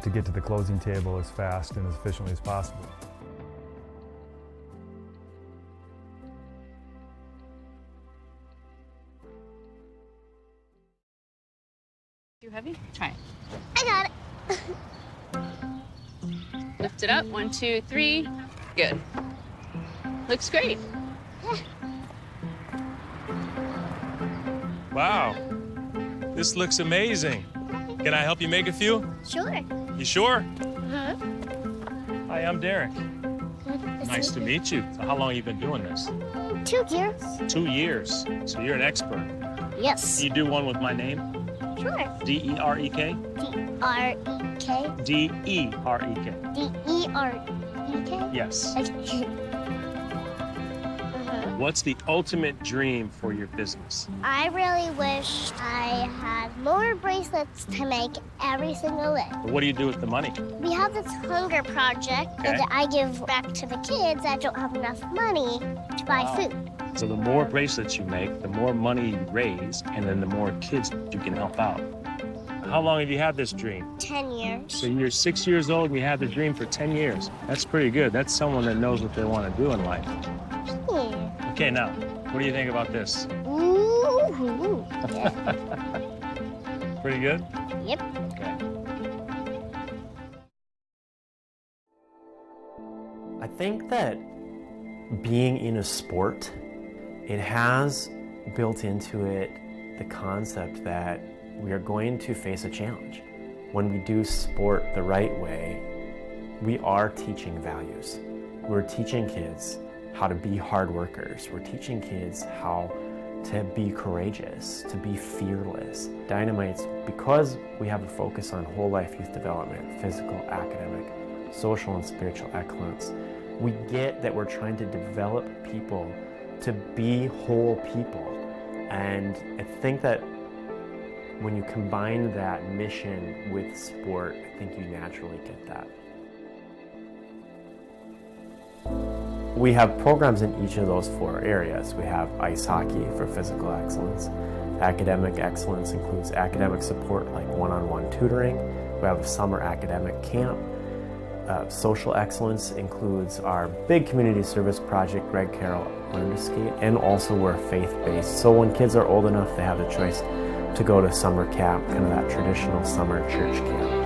[SPEAKER 3] to get to the closing table as fast and as efficiently as possible.
[SPEAKER 4] Too heavy? Try it.
[SPEAKER 5] I got it.
[SPEAKER 4] Lift it up. 1, 2, 3. Good. Looks great.
[SPEAKER 5] Wow, this looks amazing. Can I help you make a few?
[SPEAKER 6] Sure.
[SPEAKER 5] You sure?
[SPEAKER 6] Uh-huh.
[SPEAKER 5] Hi, I'm Derek. Nice to meet you. So how long have you been doing this?
[SPEAKER 6] 2 years.
[SPEAKER 5] 2 years. So you're an expert.
[SPEAKER 6] Yes.
[SPEAKER 5] You do one with my name?
[SPEAKER 6] Sure.
[SPEAKER 5] D-E-R-E-K?
[SPEAKER 6] D-R-E-K.
[SPEAKER 5] D-E-R-E-K.
[SPEAKER 6] D-E-R-E-K?
[SPEAKER 5] Yes.
[SPEAKER 6] Uh-huh.
[SPEAKER 5] What's the ultimate dream for your business?
[SPEAKER 6] I really wish I had more bracelets to make every single day.
[SPEAKER 5] What do you do with the money?
[SPEAKER 6] We have this hunger project that I give back to the kids that don't have enough money to buy food.
[SPEAKER 5] So the more bracelets you make, the more money you raise, and then the more kids you can help out. How long have you had this dream?
[SPEAKER 6] 10 years.
[SPEAKER 5] So you're 6 years old and you had the dream for 10 years. That's pretty good. That's someone that knows what they want to do in life.
[SPEAKER 6] Yeah.
[SPEAKER 5] Okay, now, what do you think about this?
[SPEAKER 6] Ooh. Yeah.
[SPEAKER 5] Pretty good?
[SPEAKER 6] Yep.
[SPEAKER 5] Okay.
[SPEAKER 7] I think that being in a sport, it has built into it the concept that we are going to face a challenge. When we do sport the right way, we are teaching values. We're teaching kids how to be hard workers. We're teaching kids how to be courageous, to be fearless. Dynamites, because we have a focus on whole life youth development, physical, academic, social, and spiritual excellence, we get that we're trying to develop people to be whole people. And I think that when you combine that mission with sport, I think you naturally get that. We have programs in each of those 4 areas. We have ice hockey for physical excellence. Academic excellence includes academic support like one-on-one tutoring. We have a summer academic camp. Social excellence includes our big community service project, Greg Carroll Learn to Skate, and also we're faith-based. So when kids are old enough, they have the choice to go to summer camp, kind of that traditional summer church camp.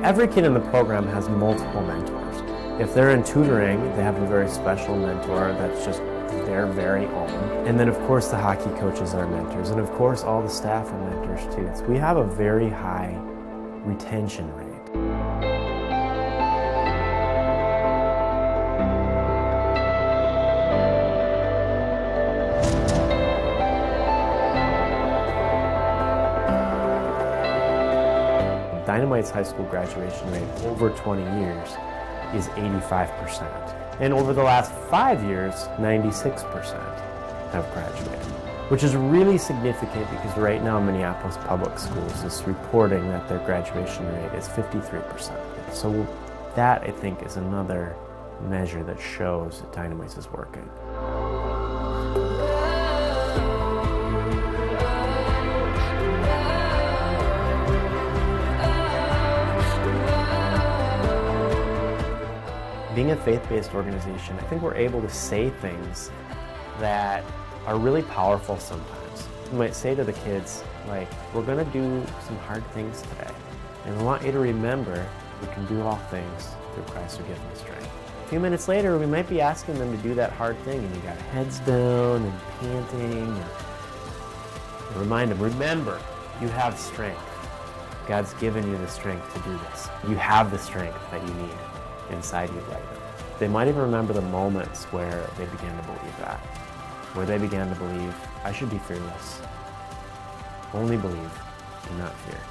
[SPEAKER 7] Every kid in the program has multiple mentors. If they're in tutoring, they have a very special mentor that's just their very own. And then of course the hockey coaches are mentors, and of course all the staff are mentors too. So we have a very high retention rate. Dynamite's high school graduation rate over 20 years is 85%. And over the last 5 years, 96% have graduated, which is really significant because right now Minneapolis Public Schools is reporting that their graduation rate is 53%. So that, I think, is another measure that shows that Dynamites is working. Being a faith-based organization, I think we're able to say things that are really powerful sometimes. We might say to the kids, like, we're gonna do some hard things today. And we want you to remember we can do all things through Christ who gives me strength. A few minutes later, we might be asking them to do that hard thing and you got heads down and panting. And remind them, remember, you have strength. God's given you the strength to do this. You have the strength that you need inside you right now. They might even remember the moments where they began to believe that, where they began to believe, I should be fearless. Only believe and not fear.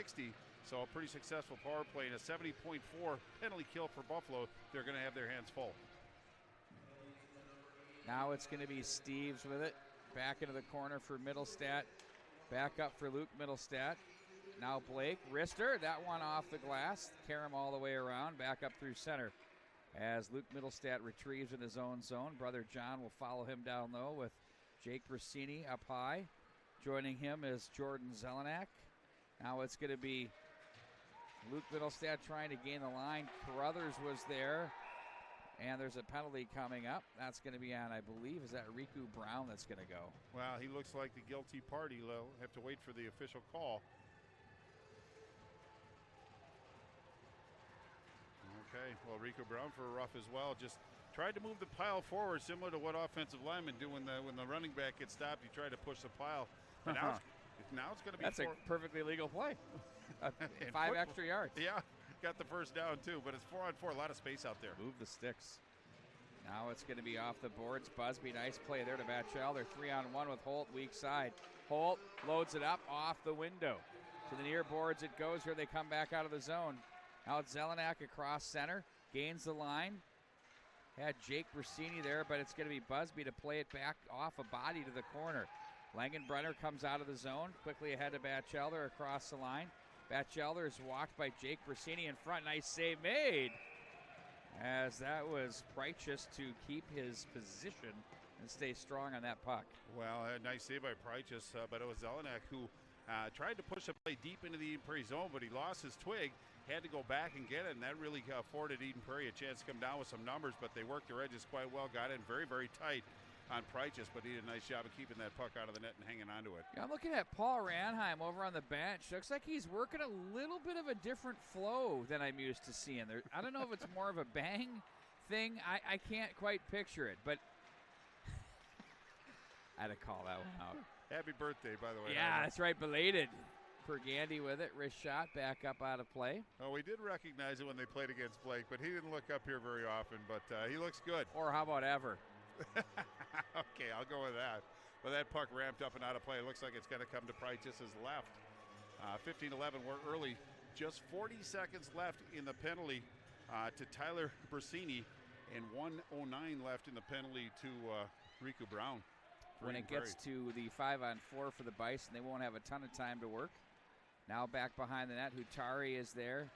[SPEAKER 2] 60, so a pretty successful power play and a 70.4 penalty kill for Buffalo. They're going to have their hands full.
[SPEAKER 1] Now it's going to be Steves with it. Back into the corner for Middlestat. Back up for Luke Middlestat. Now Blake. Wrister, that one off the glass. Karam all the way around. Back up through center as Luke Middlestat retrieves in his own zone. Brother John will follow him down low with Jake Brasini up high. Joining him is Jordan Zelenak. Now it's going to be Luke Middlestat trying to gain the line. Carruthers was there. And there's a penalty coming up. That's going to be on, I believe, is that Riku Brown that's going to go?
[SPEAKER 2] Well, he looks like the guilty party. They'll have to wait for the official call. Okay, well, Riku Brown for a rough as well. Just tried to move the pile forward, similar to what offensive linemen do when the running back gets stopped. You try to push the pile. But now it's going to be
[SPEAKER 1] That's a perfectly legal play. 5 extra yards.
[SPEAKER 2] Yeah. Got the first down too, but it's 4-on-4, a lot of space out there.
[SPEAKER 1] Move the sticks. Now it's going to be off the boards. Busby, nice play there to Batchel. They're 3-on-1 with Holt, weak side. Holt loads it up off the window. To the near boards it goes. Here they come back out of the zone. Now it's Zelenak across center, gains the line. Had Jake Brasini there, but it's going to be Busby to play it back off a body to the corner. Langenbrunner comes out of the zone, quickly ahead of Batchelder across the line. Batchelder is walked by Jake Brasini in front. Nice save made, as that was Preichus to keep his position and stay strong on that puck.
[SPEAKER 2] Well, a nice save by Preichus, but it was Zelenak who tried to push the play deep into the Eden Prairie zone, but he lost his twig, had to go back and get it, and that really afforded Eden Prairie a chance to come down with some numbers, but they worked their edges quite well, got in very, very tight on Preichus, but he did a nice job of keeping that puck out of the net and hanging on to it.
[SPEAKER 1] Yeah, I'm looking at Paul Ranheim over on the bench. Looks like he's working a little bit of a different flow than I'm used to seeing. I don't know if it's more of a bang thing. I can't quite picture it, but I had to call that one out.
[SPEAKER 2] Happy birthday, by the way.
[SPEAKER 1] Yeah, that's right, belated. Pergandy with it, wrist shot, back up out of play.
[SPEAKER 2] Oh, we did recognize it when they played against Blake, but he didn't look up here very often, but he looks good.
[SPEAKER 1] Or how about ever?
[SPEAKER 2] Okay, I'll go with that. But that puck ramped up and out of play. It looks like it's going to come to Preichus' left. 15-11, we're early. Just 40 seconds left in the penalty to Tyler Brasini, and 1:09 left in the penalty to Riku Brown.
[SPEAKER 1] When it gets to the 5-on-4 for the Bison, they won't have a ton of time to work. Now back behind the net, Hutari is there.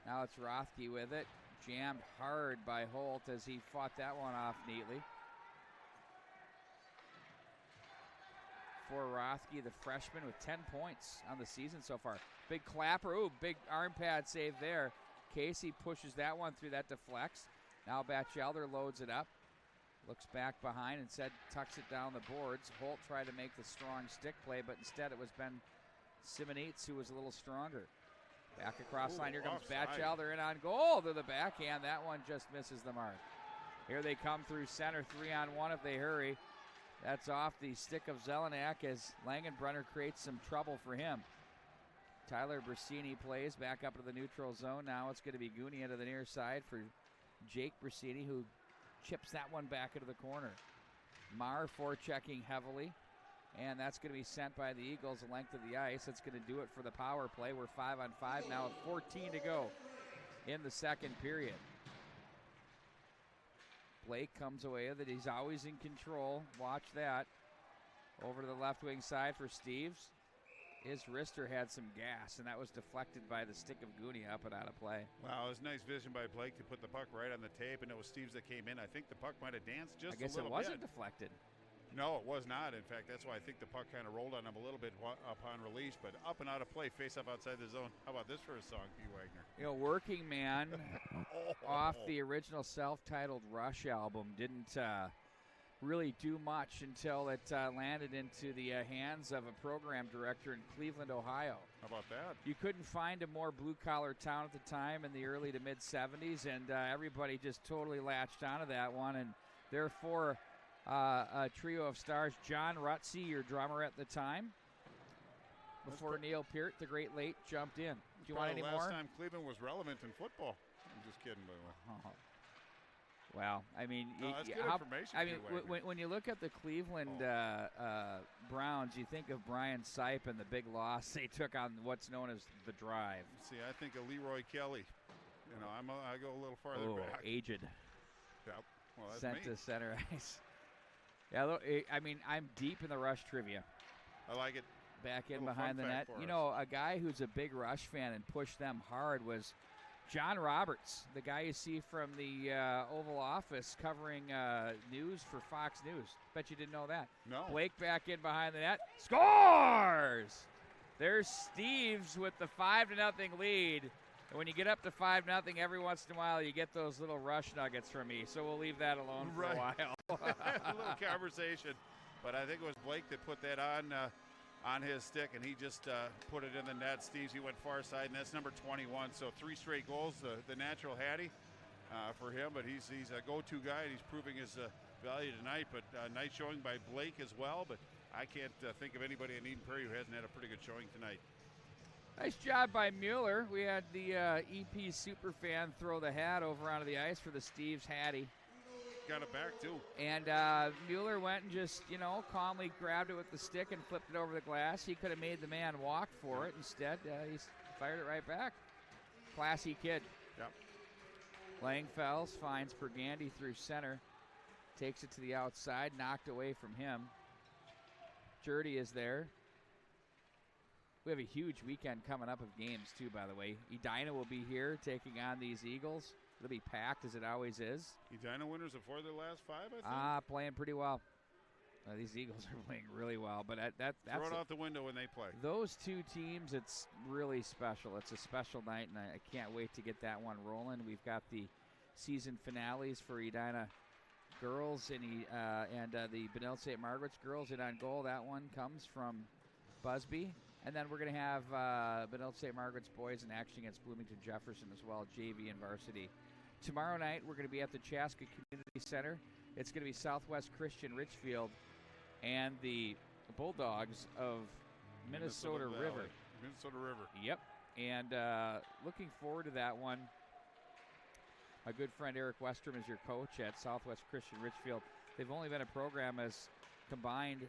[SPEAKER 1] Now it's Rothke with it. Jammed hard by Holt as he fought that one off neatly. For Rothke, the freshman, with 10 points on the season so far. Big clapper. Ooh, big arm pad save there. Casey pushes that one through, that deflects. Now Batchelder loads it up. Looks back behind and tucks it down the boards. Holt tried to make the strong stick play, but instead it was Ben Simonitz who was a little stronger. Back across line. Here comes Batchelder in on goal to the backhand. That one just misses the mark. Here they come through center, 3-on-1 if they hurry. That's off the stick of Zelenak as Langenbrunner creates some trouble for him. Tyler Brasini plays back up to the neutral zone. Now it's going to be Gunia to the near side for Jake Brasini, who chips that one back into the corner. Marr forechecking heavily, and that's going to be sent by the Eagles the length of the ice. That's going to do it for the power play. We're 5-on-5 now with 14 to go in the second period. Blake comes away with it. He's always in control. Watch that. Over to the left wing side for Steves. His wrister had some gas, and that was deflected by the stick of Goonie up and out of play.
[SPEAKER 2] Wow, it was nice vision by Blake to put the puck right on the tape, and it was Steves that came in. I think the puck might have danced just a little bit.
[SPEAKER 1] I guess it wasn't deflected.
[SPEAKER 2] No, it was not. In fact, that's why I think the puck kind of rolled on him a little bit upon release, but up and out of play, face up outside the zone. How about this for a song, P. Wagner?
[SPEAKER 1] You know, Working Man off the original self-titled Rush album didn't really do much until it landed into the hands of a program director in Cleveland, Ohio.
[SPEAKER 2] How about that?
[SPEAKER 1] You couldn't find a more blue-collar town at the time in the early to mid-'70s, and everybody just totally latched onto that one, and therefore a trio of stars. John Rutsey, your drummer at the time, before Neil Peart, the great late, jumped in. Do you want any more?
[SPEAKER 2] Last time Cleveland was relevant in football. I'm just kidding, by the way.
[SPEAKER 1] Well, I mean,
[SPEAKER 2] that's good information.
[SPEAKER 1] I mean, when you look at the Cleveland Browns, you think of Brian Sipe and the big loss they took on what's known as the Drive.
[SPEAKER 2] See, I think of Leroy Kelly. You know, I go a little farther back.
[SPEAKER 1] Aged.
[SPEAKER 2] Yep. Well, that's
[SPEAKER 1] Sent
[SPEAKER 2] me.
[SPEAKER 1] to center ice. Yeah, I mean, I'm deep in the Rush trivia.
[SPEAKER 2] I like it.
[SPEAKER 1] Back in behind the net. You know, a guy who's a big Rush fan and pushed them hard was John Roberts, the guy you see from the Oval Office covering news for Fox News. Bet you didn't know that.
[SPEAKER 2] No.
[SPEAKER 1] Blake back in behind the net. Scores! There's Steves with the 5-0 lead. And when you get up to 5-0, every once in a while you get those little Rush nuggets from me. So we'll leave that alone for a while.
[SPEAKER 2] A little conversation. But I think it was Blake that put that on his stick, and he just put it in the net. Steves, he went far side, and that's number 21. So 3 straight goals, the natural Hattie for him. But he's a go-to guy, and he's proving his value tonight. But nice showing by Blake as well. But I can't think of anybody in Eden Prairie who hasn't had a pretty good showing tonight.
[SPEAKER 1] Nice job by Mueller. We had the EP superfan throw the hat over onto the ice for the Steves Hattie.
[SPEAKER 2] Got it back, too.
[SPEAKER 1] And Mueller went and just, calmly grabbed it with the stick and flipped it over the glass. He could have made the man walk for it. Instead, he's fired it right back. Classy kid.
[SPEAKER 2] Yep.
[SPEAKER 1] Langfells finds Pergandy through center. Takes it to the outside, knocked away from him. Jurdy is there. We have a huge weekend coming up of games, too, by the way. Edina will be here taking on these Eagles. It'll be packed, as it always is.
[SPEAKER 2] Edina winners of 4 of their last 5, I think?
[SPEAKER 1] Playing pretty well. These Eagles are playing really well. But that's
[SPEAKER 2] throw it out the window when they play.
[SPEAKER 1] Those two teams, it's really special. It's a special night, and I can't wait to get that one rolling. We've got the season finales for Edina girls and the Benilde St. Margaret's girls in on goal. That one comes from Busby. And then we're going to have Benilde St. Margaret's boys in action against Bloomington Jefferson as well, JV and varsity. Tomorrow night, we're going to be at the Chaska Community Center. It's going to be Southwest Christian Richfield and the Bulldogs of Minnesota River.
[SPEAKER 2] Minnesota River.
[SPEAKER 1] Yep. And looking forward to that one. My good friend Eric Westrom is your coach at Southwest Christian Richfield. They've only been a program as combined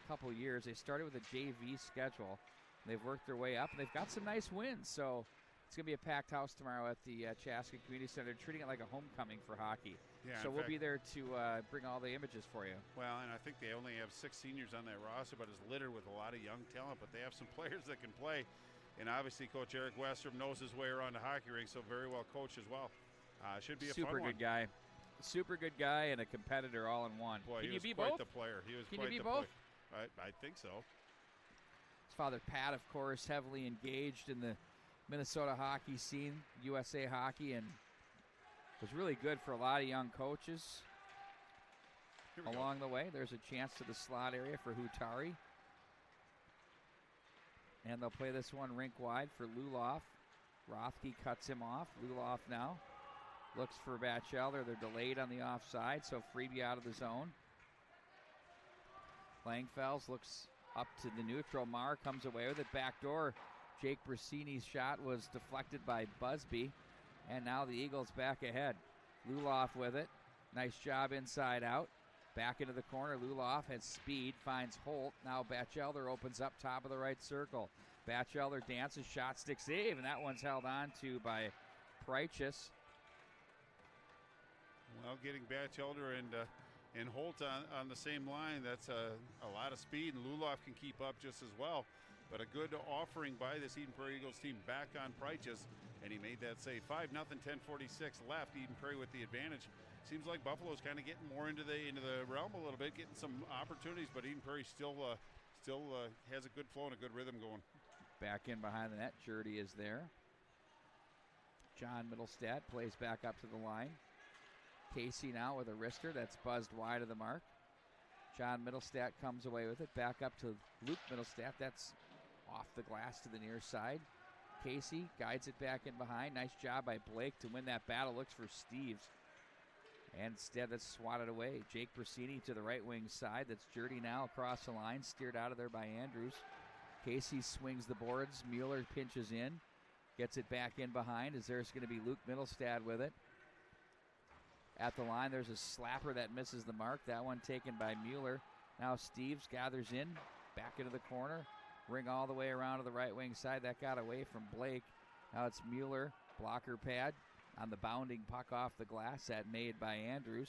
[SPEAKER 1] couple years. They started with a JV schedule. They've worked their way up, and they've got some nice wins. So it's going to be a packed house tomorrow at the Chaska Community Center. They're treating it like a homecoming for hockey.
[SPEAKER 2] Yeah,
[SPEAKER 1] so we'll be there to bring all the images for you.
[SPEAKER 2] Well, and I think they only have 6 seniors on that roster, but it's littered with a lot of young talent. But they have some players that can play. And obviously, Coach Eric Westrom knows his way around the hockey rink, so very well coached as well. Should be a fun one.
[SPEAKER 1] Super good guy. Super good guy and a competitor all in one.
[SPEAKER 2] Boy,
[SPEAKER 1] Can you be
[SPEAKER 2] quite
[SPEAKER 1] both?
[SPEAKER 2] the player. He was
[SPEAKER 1] Can
[SPEAKER 2] quite
[SPEAKER 1] you be
[SPEAKER 2] the
[SPEAKER 1] both?
[SPEAKER 2] I think so.
[SPEAKER 1] His father, Pat, of course, heavily engaged in the Minnesota hockey scene, USA hockey, and was really good for a lot of young coaches along the way. There's a chance to the slot area for Hutari. And they'll play this one rink wide for Luloff. Rothke cuts him off. Luloff now looks for Batchelder. They're delayed on the offside, so Freebie out of the zone. Langfells looks up to the neutral. Marr comes away with it. Backdoor. Jake Brasini's shot was deflected by Busby. And now the Eagles back ahead. Luloff with it. Nice job inside out. Back into the corner. Luloff has speed. Finds Holt. Now Batchelder opens up top of the right circle. Batchelder dances. Shot stick save. And that one's held on to by Preichus.
[SPEAKER 2] Well, getting Batchelder and Holt on the same line, that's a lot of speed, and Luloff can keep up just as well. But a good offering by this Eden Prairie Eagles team back on Preichus, and he made that save. 5-0, 10:46 left. Eden Prairie with the advantage. Seems like Buffalo's kind of getting more into the realm a little bit, getting some opportunities, but Eden Prairie still has a good flow and a good rhythm going.
[SPEAKER 1] Back in behind the net, Jurdy is there. John Middlestad plays back up to the line. Casey now with a wrister that's buzzed wide of the mark. John Middlestat comes away with it. Back up to Luke Middlestat. That's off the glass to the near side. Casey guides it back in behind. Nice job by Blake to win that battle. Looks for Steves. And instead that's swatted away. Jake Brasini to the right wing side. That's Jurdy now across the line. Steered out of there by Andrews. Casey swings the boards. Mueller pinches in. Gets it back in behind as there's going to be Luke Middlestad with it. at the line. There's a slapper that misses the mark. That one taken by Mueller. Now Steves gathers in, back into the corner. Ring all the way around to the right wing side. That got away from Blake. Now it's Mueller, blocker pad on the bounding puck off the glass. That made by Andrews.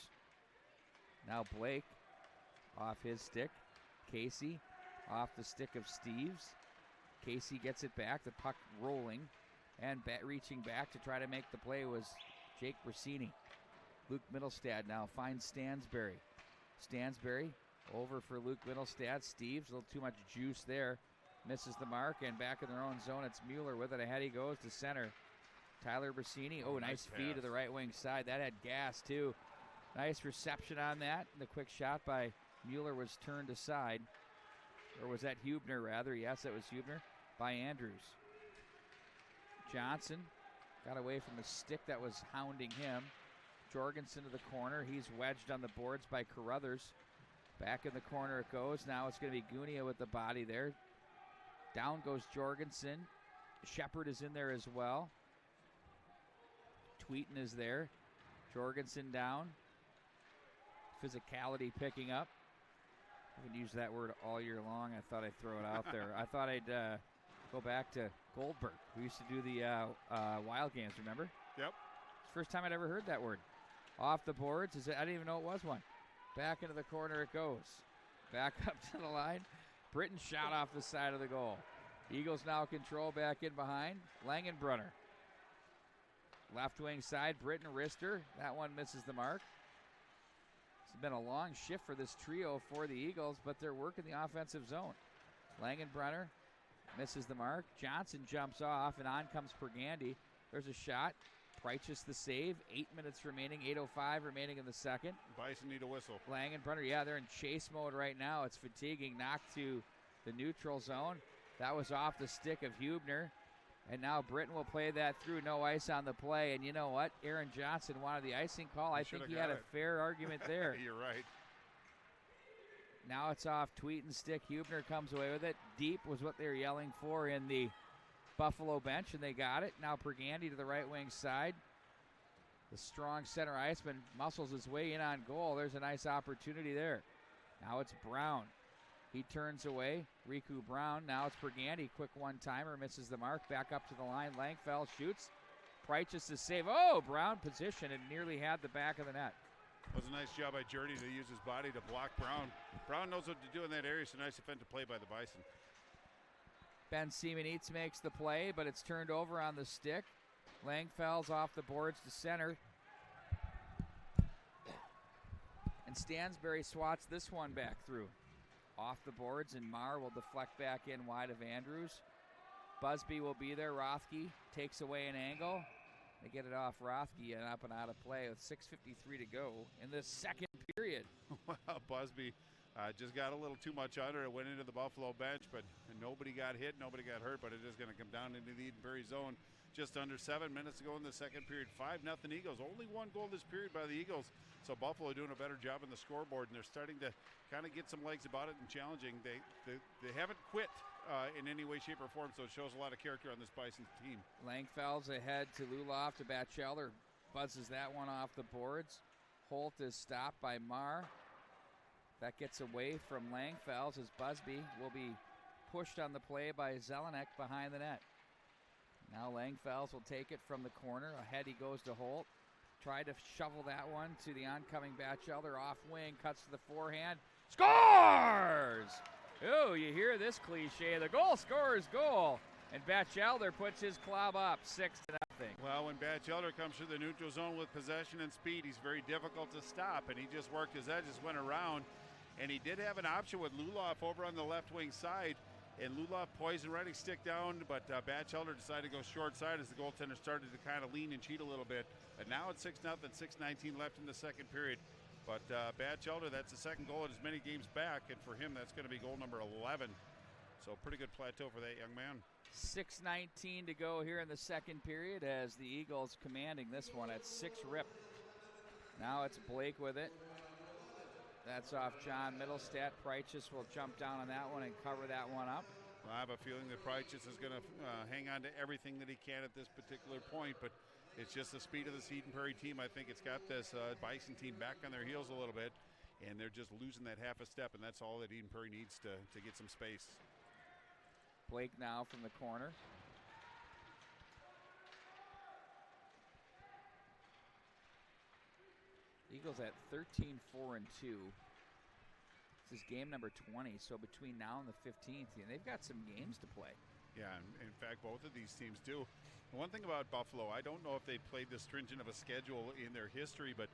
[SPEAKER 1] Now Blake off his stick. Casey off the stick of Steves. Casey gets it back, the puck rolling, and reaching back to try to make the play was Jake Brasini. Luke Middlestad now finds Stansberry. Stansberry over for Luke Middlestad. Steves, a little too much juice there. Misses the mark, and back in their own zone, it's Mueller with it. Ahead he goes to center. Tyler Brasini, nice feed to the right wing side. That had gas, too. Nice reception on that. The quick shot by Mueller was turned aside. Or was that Hubner, rather? Yes, that was Hubner by Andrews. Johnson got away from the stick that was hounding him. Jorgensen to the corner. He's wedged on the boards by Carruthers. Back in the corner it goes. Now it's going to be Gunia with the body there. Down goes Jorgensen. Shepard is in there as well. Tweeten is there. Jorgensen down. Physicality picking up. I haven't used that word all year long. I thought I'd throw it out there. I thought I'd go back to Goldberg. We used to do the Wild Games, remember?
[SPEAKER 2] Yep.
[SPEAKER 1] It's the first time I'd ever heard that word. Off the boards. I didn't even know it was one. Back into the corner it goes. Back up to the line. Britton shot off the side of the goal. Eagles now control back in behind. Langenbrunner. Left wing side, Britton wrister. That one misses the mark. It's been a long shift for this trio for the Eagles, but they're working the offensive zone. Langenbrunner misses the mark. Johnson jumps off, and on comes Pergandy. There's a shot. Preichus the save. 8 minutes remaining, 8:05 remaining in the second.
[SPEAKER 2] Bison need a whistle.
[SPEAKER 1] Langenbrunner, they're in chase mode right now. It's fatiguing. Knocked to the neutral zone. That was off the stick of Hubner. And now Britton will play that through. No ice on the play. And you know what? Aaron Johnson wanted the icing call. I think he had a fair argument there.
[SPEAKER 2] You're right.
[SPEAKER 1] Now it's off Tweeten's stick. Hubner comes away with it. Deep was what they were yelling for in the Buffalo bench, and they got it. Now Pergandy to the right wing side. The strong center iceman muscles his way in on goal. There's a nice opportunity there. Now it's Brown. He turns away. Riku Brown. Now it's Pergandy. Quick one-timer. Misses the mark. Back up to the line. Langfeld shoots. Preichus to save. Brown position and nearly had the back of the net.
[SPEAKER 2] It was a nice job by Journey to use his body to block Brown. Brown knows what to do in that area. It's a nice defensive play by the Bison.
[SPEAKER 1] Ben Seaman-Eats makes the play, but it's turned over on the stick. Langfeld's off the boards to center. And Stansberry swats this one back through. Off the boards, and Marr will deflect back in wide of Andrews. Busby will be there. Rothke takes away an angle. They get it off Rothke and up and out of play with 6:53 to go in the second period.
[SPEAKER 2] Well, Busby just got a little too much under it. Went into the Buffalo bench, but nobody got hit, nobody got hurt, but it is going to come down into the Edenberry zone. Just under 7 minutes to go in the second period. 5-0 Eagles. Only one goal this period by the Eagles. So Buffalo doing a better job on the scoreboard, and they're starting to kind of get some legs about it and challenging. They haven't quit in any way, shape, or form, so it shows a lot of character on this Bison team.
[SPEAKER 1] Langfeld's ahead to Luloff to Batchelder. Buzzes that one off the boards. Holt is stopped by Marr. That gets away from Langfeld's as Busby will be pushed on the play by Zelenek behind the net. Now Langfeld's will take it from the corner. Ahead he goes to Holt. Tried to shovel that one to the oncoming Batchelder. Off wing, cuts to the forehand. Scores! Oh, you hear this cliche. The goal scorer's goal. And Batchelder puts his club up 6-0.
[SPEAKER 2] Well, when Batchelder comes through the neutral zone with possession and speed, he's very difficult to stop. And he just worked his edges, went around. And he did have an option with Luloff over on the left wing side. And Luloff poised and ready to stick down, but Batchelder decided to go short side as the goaltender started to kind of lean and cheat a little bit. And now it's 6-0, 6:19 left in the second period. But Batchelder, that's the second goal in as many games back, and for him, that's going to be goal number 11. So pretty good plateau for that young man.
[SPEAKER 1] 6:19 to go here in the second period as the Eagles commanding this one at 6 rip. Now it's Blake with it. That's off John Middlestat. Preichus will jump down on that one and cover that one up.
[SPEAKER 2] Well, I have a feeling that Preichus is going to hang on to everything that he can at this particular point, but It's just the speed of this Eden Prairie team. I think it's got this Bison team back on their heels a little bit, and they're just losing that half a step, and that's all that Eden Prairie needs to get some space.
[SPEAKER 1] Blake now from the corner. Eagles at 13-4-2. This is game number 20, so between now and the 15th, they've got some games to play.
[SPEAKER 2] Yeah, and in fact, both of these teams do. The one thing about Buffalo, I don't know if they played this stringent of a schedule in their history, but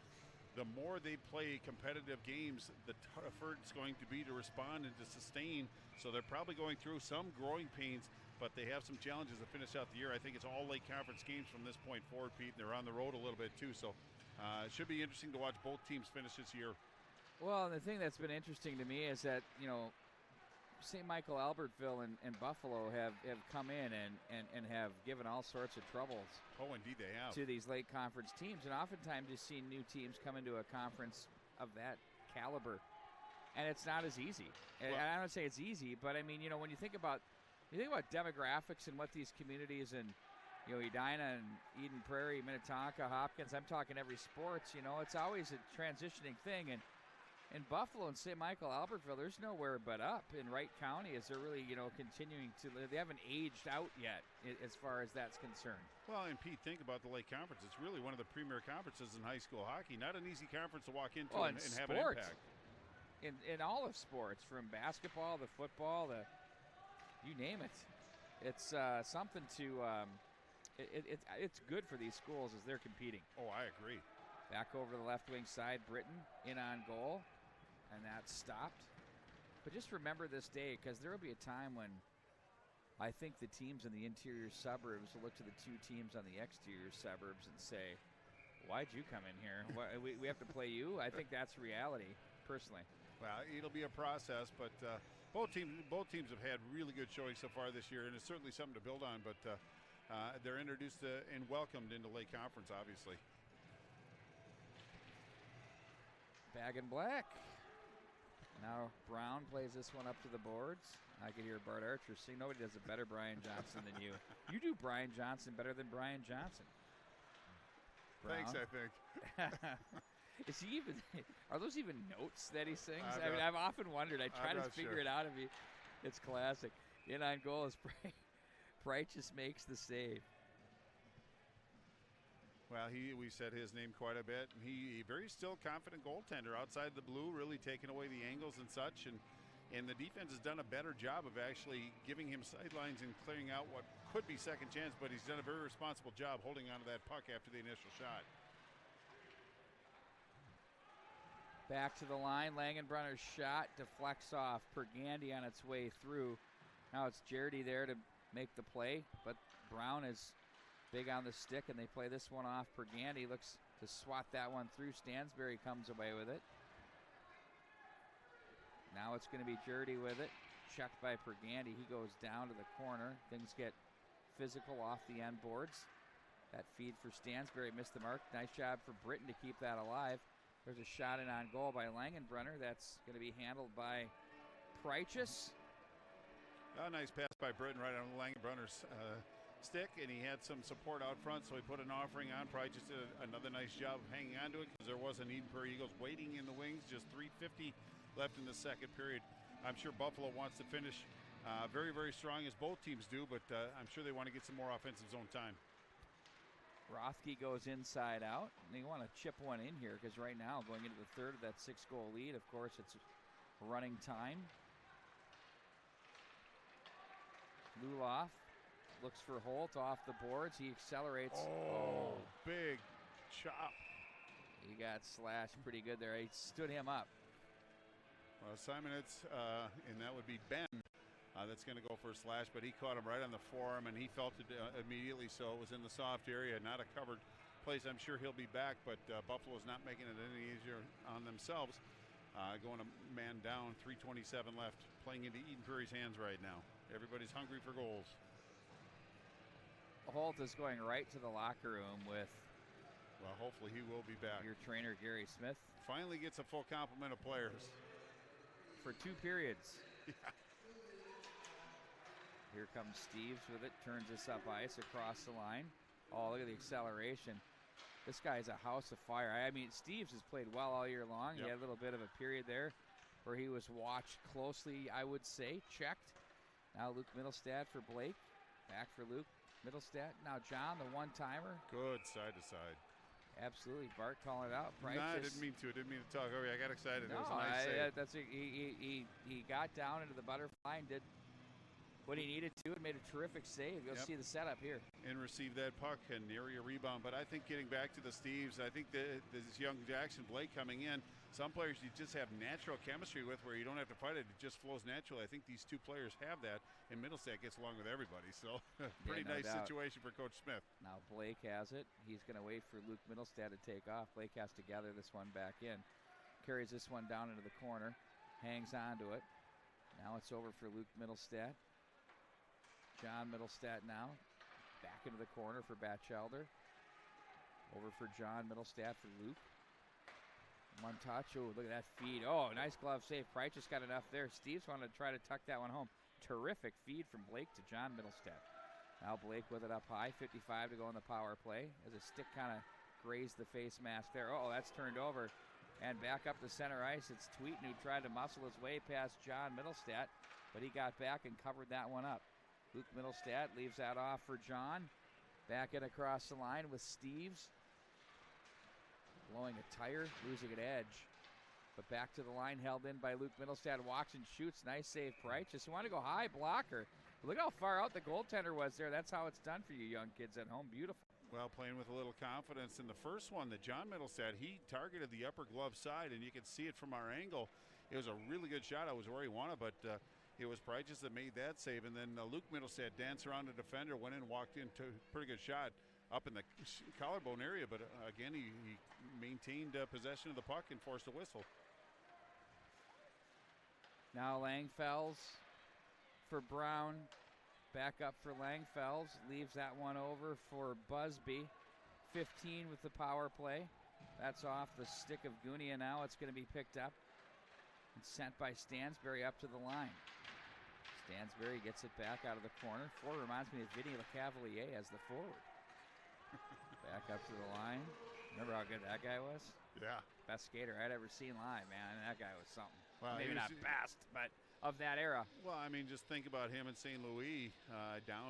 [SPEAKER 2] the more they play competitive games, the tougher it's going to be to respond and to sustain. So they're probably going through some growing pains, but they have some challenges to finish out the year. I think it's all Lake Conference games from this point forward, Pete, and they're on the road a little bit too. So it should be interesting to watch both teams finish this year.
[SPEAKER 1] Well, the thing that's been interesting to me is that, St. Michael, Albertville, and Buffalo have come in and have given all sorts of troubles.
[SPEAKER 2] Oh, indeed they have.
[SPEAKER 1] To these Lake Conference teams. And oftentimes you've seen new teams come into a conference of that caliber. And it's not as easy. Well, I don't say it's easy, but I mean, when you think about demographics and what these communities and, Edina and Eden Prairie, Minnetonka, Hopkins, I'm talking every sports, it's always a transitioning thing. And in Buffalo and St. Michael, Albertville, there's nowhere but up in Wright County as they're really, continuing to live. They haven't aged out yet as far as that's concerned.
[SPEAKER 2] Well, and Pete, think about the Lake Conference. It's really one of the premier conferences in high school hockey. Not an easy conference to walk into and have an impact.
[SPEAKER 1] In all of sports, from basketball to football you name it. It's something to it's good for these schools as they're competing.
[SPEAKER 2] Oh, I agree.
[SPEAKER 1] Back over to the left wing side, Britton in on goal. And that's stopped. But just remember this day, because there will be a time when I think the teams in the interior suburbs will look to the two teams on the exterior suburbs and say, why'd you come in here? we have to play you? I think that's reality, personally.
[SPEAKER 2] Well, it'll be a process, but both teams have had really good showings so far this year, and it's certainly something to build on. But they're introduced and welcomed into Lake Conference, obviously.
[SPEAKER 1] Bag and black. Now Brown plays this one up to the boards. I could hear Bart Archer sing. Nobody does a better Brian Johnson than you. You do Brian Johnson better than Brian Johnson. Brown.
[SPEAKER 2] Thanks, I think.
[SPEAKER 1] Is he even? Are those even notes that he sings? I mean, I've often wondered. I try to figure it out of you. It's classic. In on goal is Prairie just makes the save.
[SPEAKER 2] Well, we said his name quite a bit. He very still confident goaltender outside the blue, really taking away the angles and such. And the defense has done a better job of actually giving him sidelines and clearing out what could be second chance, but he's done a very responsible job holding onto that puck after the initial shot.
[SPEAKER 1] Back to the line. Langenbrunner's shot deflects off. Pergandy on its way through. Now it's Jardy there to make the play, but Brown is big on the stick, and they play this one off. Pergandy looks to swat that one through. Stansberry comes away with it. Now it's going to be Jardy with it. Checked by Pergandy. He goes down to the corner. Things get physical off the end boards. That feed for Stansberry missed the mark. Nice job for Britton to keep that alive. There's a shot in on goal by Langenbrunner. That's going to be handled by Preichus.
[SPEAKER 2] A nice pass by Britton right on Langenbrunner's stick, and he had some support out front, so he put an offering on. Preichus did another nice job of hanging on to it because there was an Eden Prairie Eagles waiting in the wings. Just 3:50 left in the second period. I'm sure Buffalo wants to finish very, very strong, as both teams do, but I'm sure they want to get some more offensive zone time.
[SPEAKER 1] Rothke goes inside out, and they want to chip one in here because right now, going into the third of that 6-goal lead, of course, it's running time. Luloff looks for Holt off the boards. He accelerates.
[SPEAKER 2] Oh, big chop.
[SPEAKER 1] He got slashed pretty good there. He stood him up.
[SPEAKER 2] Well, Simonitz, and that would be Ben, that's going to go for a slash, but he caught him right on the forearm, and he felt it immediately, so it was in the soft area, not a covered place. I'm sure he'll be back, but Buffalo's not making it any easier on themselves. Going a man down, 3:27 left, playing into Eden Prairie's hands right now. Everybody's hungry for goals.
[SPEAKER 1] Holt is going right to the locker room with,
[SPEAKER 2] well, hopefully he will be back.
[SPEAKER 1] Your trainer, Gary Smith.
[SPEAKER 2] Finally gets a full complement of players.
[SPEAKER 1] For 2 periods.
[SPEAKER 2] Yeah.
[SPEAKER 1] Here comes Steves with it, turns this up ice across the line. Oh, look at the acceleration. This guy's a house of fire. I mean, Steves has played well all year long. Yep. He had a little bit of a period there where he was watched closely, I would say, checked. Now Luke Middlestad for Blake. Back for Luke Middlestad. Now John, the one-timer.
[SPEAKER 2] Good side to side.
[SPEAKER 1] Absolutely. Bart calling it out.
[SPEAKER 2] No, I didn't mean to. I didn't mean to talk over you. I got excited. No, it was a nice save.
[SPEAKER 1] That's he got down into the butterfly and did what he needed to and made a terrific save. You'll see the setup here.
[SPEAKER 2] And received that puck and area rebound. But I think getting back to the Steves, I think that this young Jackson Blake coming in, some players you just have natural chemistry with where you don't have to fight it. It just flows naturally. I think these two players have that, and Middlestad gets along with everybody. So pretty nice situation for Coach Smith.
[SPEAKER 1] Now Blake has it. He's going to wait for Luke Middlestad to take off. Blake has to gather this one back in. Carries this one down into the corner. Hangs on to it. Now it's over for Luke Middlestad. John Middlestad now. Back into the corner for Batchelder. Over for John Middlestad for Luke. One touch. Oh, look at that feed. Oh, nice glove save. Price just got enough there. Steves wanted to try to tuck that one home. Terrific feed from Blake to John Middlestad. Now Blake with it up high. 55 to go on the power play. As a stick kind of grazed the face mask there. Oh, that's turned over. And back up to center ice. It's Tweeten who tried to muscle his way past John Middlestad, but he got back and covered that one up. Luke Middlestad leaves that off for John. Back it across the line with Steves. Blowing a tire, losing an edge. But back to the line, held in by Luke Middlestad. Walks and shoots. Nice save, Price. Just want to go high blocker. But look how far out the goaltender was there. That's how it's done for you young kids at home. Beautiful.
[SPEAKER 2] Well, playing with a little confidence in the first one that John Middlestad, he targeted the upper glove side, and you can see it from our angle. It was a really good shot. I was where he wanted, but it was Price that made that save. And then Luke Middlestad danced around the defender, went in, walked into a pretty good shot up in the collarbone area. But again, he maintained possession of the puck and forced a whistle.
[SPEAKER 1] Now Langfells for Brown. Back up for Langfells. Leaves that one over for Busby. 15 with the power play. That's off the stick of Gunia now. It's going to be picked up and sent by Stansberry up to the line. Stansberry gets it back out of the corner. Forward reminds me of Vinny LeCavalier as the forward. Back up to the line. Remember how good that guy was?
[SPEAKER 2] Yeah.
[SPEAKER 1] Best skater I'd ever seen live, man. That guy was something.
[SPEAKER 2] Well,
[SPEAKER 1] maybe not best, but of that era.
[SPEAKER 2] Well, I mean, just think about him in St. Louis,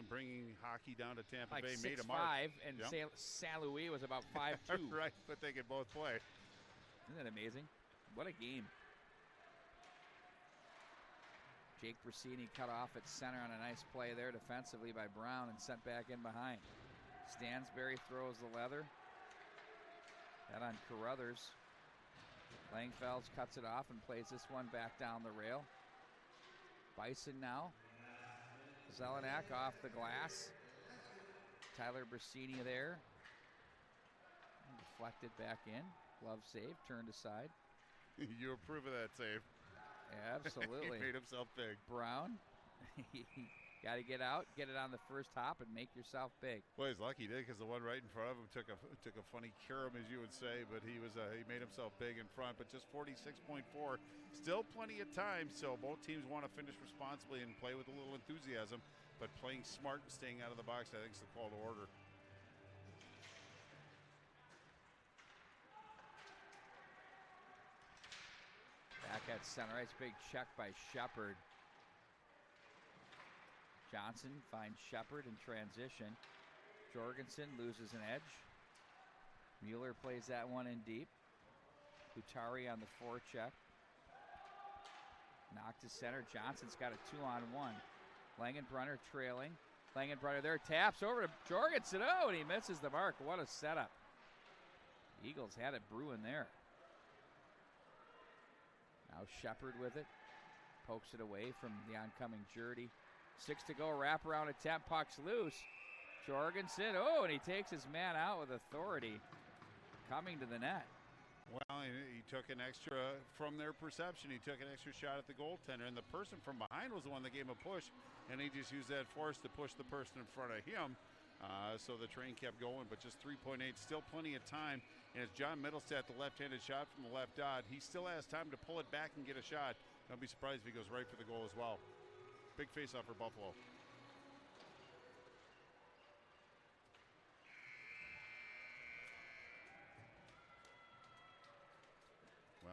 [SPEAKER 2] bringing hockey down to Tampa
[SPEAKER 1] like
[SPEAKER 2] Bay,
[SPEAKER 1] 6'5",
[SPEAKER 2] made a mark.
[SPEAKER 1] And yep. St. Louis was about 5'2".
[SPEAKER 2] Right, but they could both play.
[SPEAKER 1] Isn't that amazing? What a game. Jake Brasini cut off at center on a nice play there defensively by Brown and sent back in behind. Stansberry throws the leather. That on Carruthers. Langfelds cuts it off and plays this one back down the rail. Bison now. Zelenak off the glass. Tyler Brasini there. Deflected back in. Glove save, turned aside.
[SPEAKER 2] You approve of that save.
[SPEAKER 1] Yeah, absolutely.
[SPEAKER 2] He made himself big.
[SPEAKER 1] Brown. Got to get out, get it on the first hop, and make yourself big.
[SPEAKER 2] Well, he's lucky he did, because the one right in front of him took a funny carom, as you would say, but he made himself big in front. But just 46.4, still plenty of time. So both teams want to finish responsibly and play with a little enthusiasm, but playing smart and staying out of the box, I think, is the call to order.
[SPEAKER 1] Back at center ice, big check by Shepard. Johnson finds Shepard in transition. Jorgensen loses an edge. Mueller plays that one in deep. Kutari on the forecheck. Knocked to center. Johnson's got a 2-on-1. Langenbrunner trailing. Langenbrunner there, taps over to Jorgensen. Oh, and he misses the mark. What a setup. The Eagles had it brewing there. Now Shepard with it. Pokes it away from the oncoming Jurdy. 6 to go, wrap-around attempt, puck's loose. Jorgensen, oh, and he takes his man out with authority. Coming to the net.
[SPEAKER 2] Well, he took an extra, from their perception, he took an extra shot at the goaltender, and the person from behind was the one that gave him a push, and he just used that force to push the person in front of him. So the train kept going, but just 3.8, still plenty of time. And as John Middlestad, the left-handed shot from the left dot, he still has time to pull it back and get a shot. Don't be surprised if he goes right for the goal as well. Big face-off for Buffalo.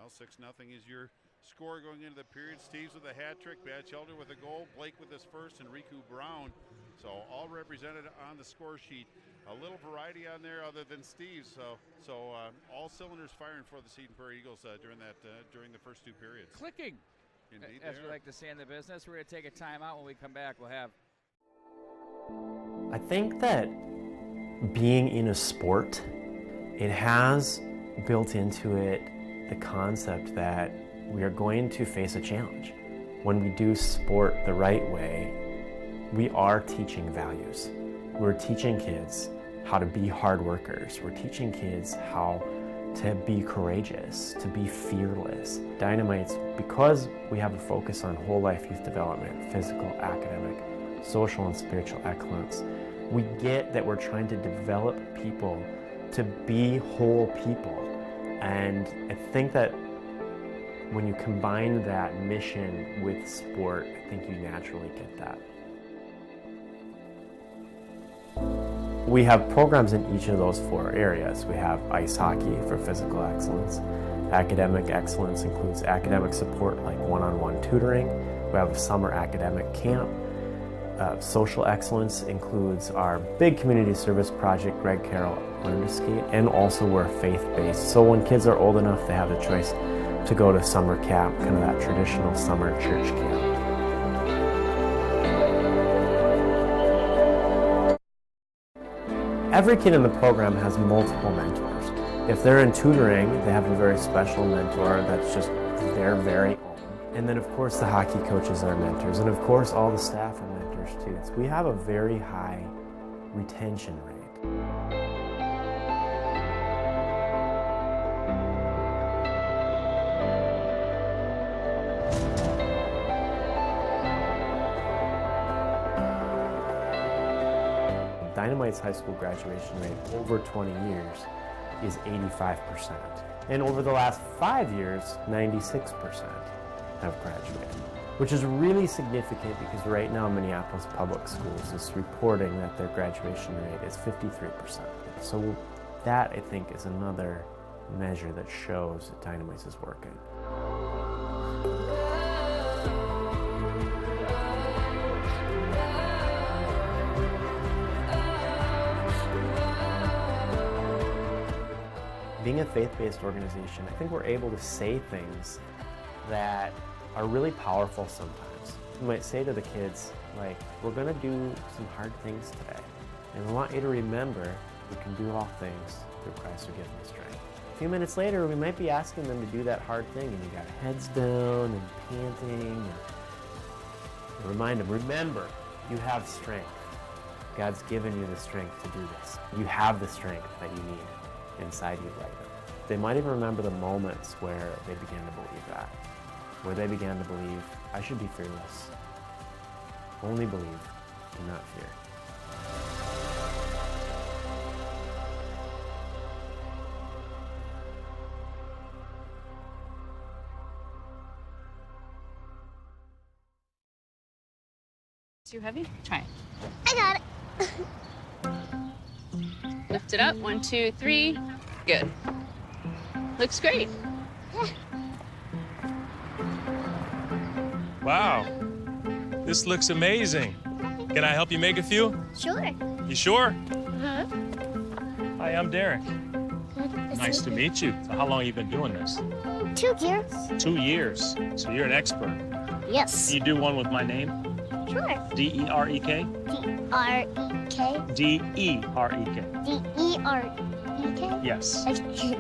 [SPEAKER 2] Well, 6-0 is your score going into the period. Steve's with a hat trick, Batchelder with a goal, Blake with his first, and Riku Brown. So all represented on the score sheet. A little variety on there other than Steve's. So all cylinders firing for the Eden Prairie Eagles during the first two periods.
[SPEAKER 1] Clicking,
[SPEAKER 2] indeed,
[SPEAKER 1] as we like to say in the business. We're going to take a timeout. When we come back, we'll have.
[SPEAKER 7] I think that being in a sport, it has built into it the concept that we are going to face a challenge. When we do sport the right way, we are teaching values. We're teaching kids how to be hard workers. We're teaching kids how to be courageous, to be fearless. Dynamites, because we have a focus on whole life youth development, physical, academic, social, and spiritual excellence, we get that we're trying to develop people to be whole people. And I think that when you combine that mission with sport, I think you naturally get that. We have programs in each of those four areas. We have ice hockey for physical excellence. Academic excellence includes academic support like one-on-one tutoring. We have a summer academic camp. Social excellence includes our big community service project, Greg Carroll Learn to Skate, and also we're faith-based. So when kids are old enough, they have the choice to go to summer camp, kind of that traditional summer church camp. Every kid in the program has multiple mentors. If they're in tutoring, they have a very special mentor that's just their very own. And then of course the hockey coaches are mentors, and of course all the staff are mentors too. So we have a very high retention rate. Dynamite's high school graduation rate over 20 years is 85%. And over the last 5 years, 96% have graduated, which is really significant because right now Minneapolis Public Schools is reporting that their graduation rate is 53%. So that, I think, is another measure that shows that Dynamites is working. Being a faith-based organization, I think we're able to say things that are really powerful sometimes. We might say to the kids, like, we're gonna do some hard things today. And we want you to remember we can do all things through Christ who gives me strength. A few minutes later, we might be asking them to do that hard thing and you got heads down and panting. And remind them, remember, you have strength. God's given you the strength to do this. You have the strength that you need inside you right now. They might even remember the moments where they began to believe that, where they began to believe, I should be fearless. Only believe and not fear.
[SPEAKER 4] Too heavy? Try it.
[SPEAKER 6] I got it.
[SPEAKER 4] Lift it up. 1, 2, 3. Good. Looks great.
[SPEAKER 6] Yeah.
[SPEAKER 5] Wow, this looks amazing. Can I help you make a few?
[SPEAKER 6] Sure.
[SPEAKER 5] You sure?
[SPEAKER 6] Uh-huh.
[SPEAKER 5] Hi, I'm Derek. Nice to meet you. So how long have you been doing this?
[SPEAKER 6] 2 years.
[SPEAKER 5] 2 years. So you're an expert.
[SPEAKER 6] Yes.
[SPEAKER 5] Can you do one with my name?
[SPEAKER 6] Sure.
[SPEAKER 5] D-E-R-E-K?
[SPEAKER 6] D-R-E-K.
[SPEAKER 5] D-E-R-E-K.
[SPEAKER 6] D-E-R-E-K?
[SPEAKER 5] Yes.
[SPEAKER 6] Uh-huh.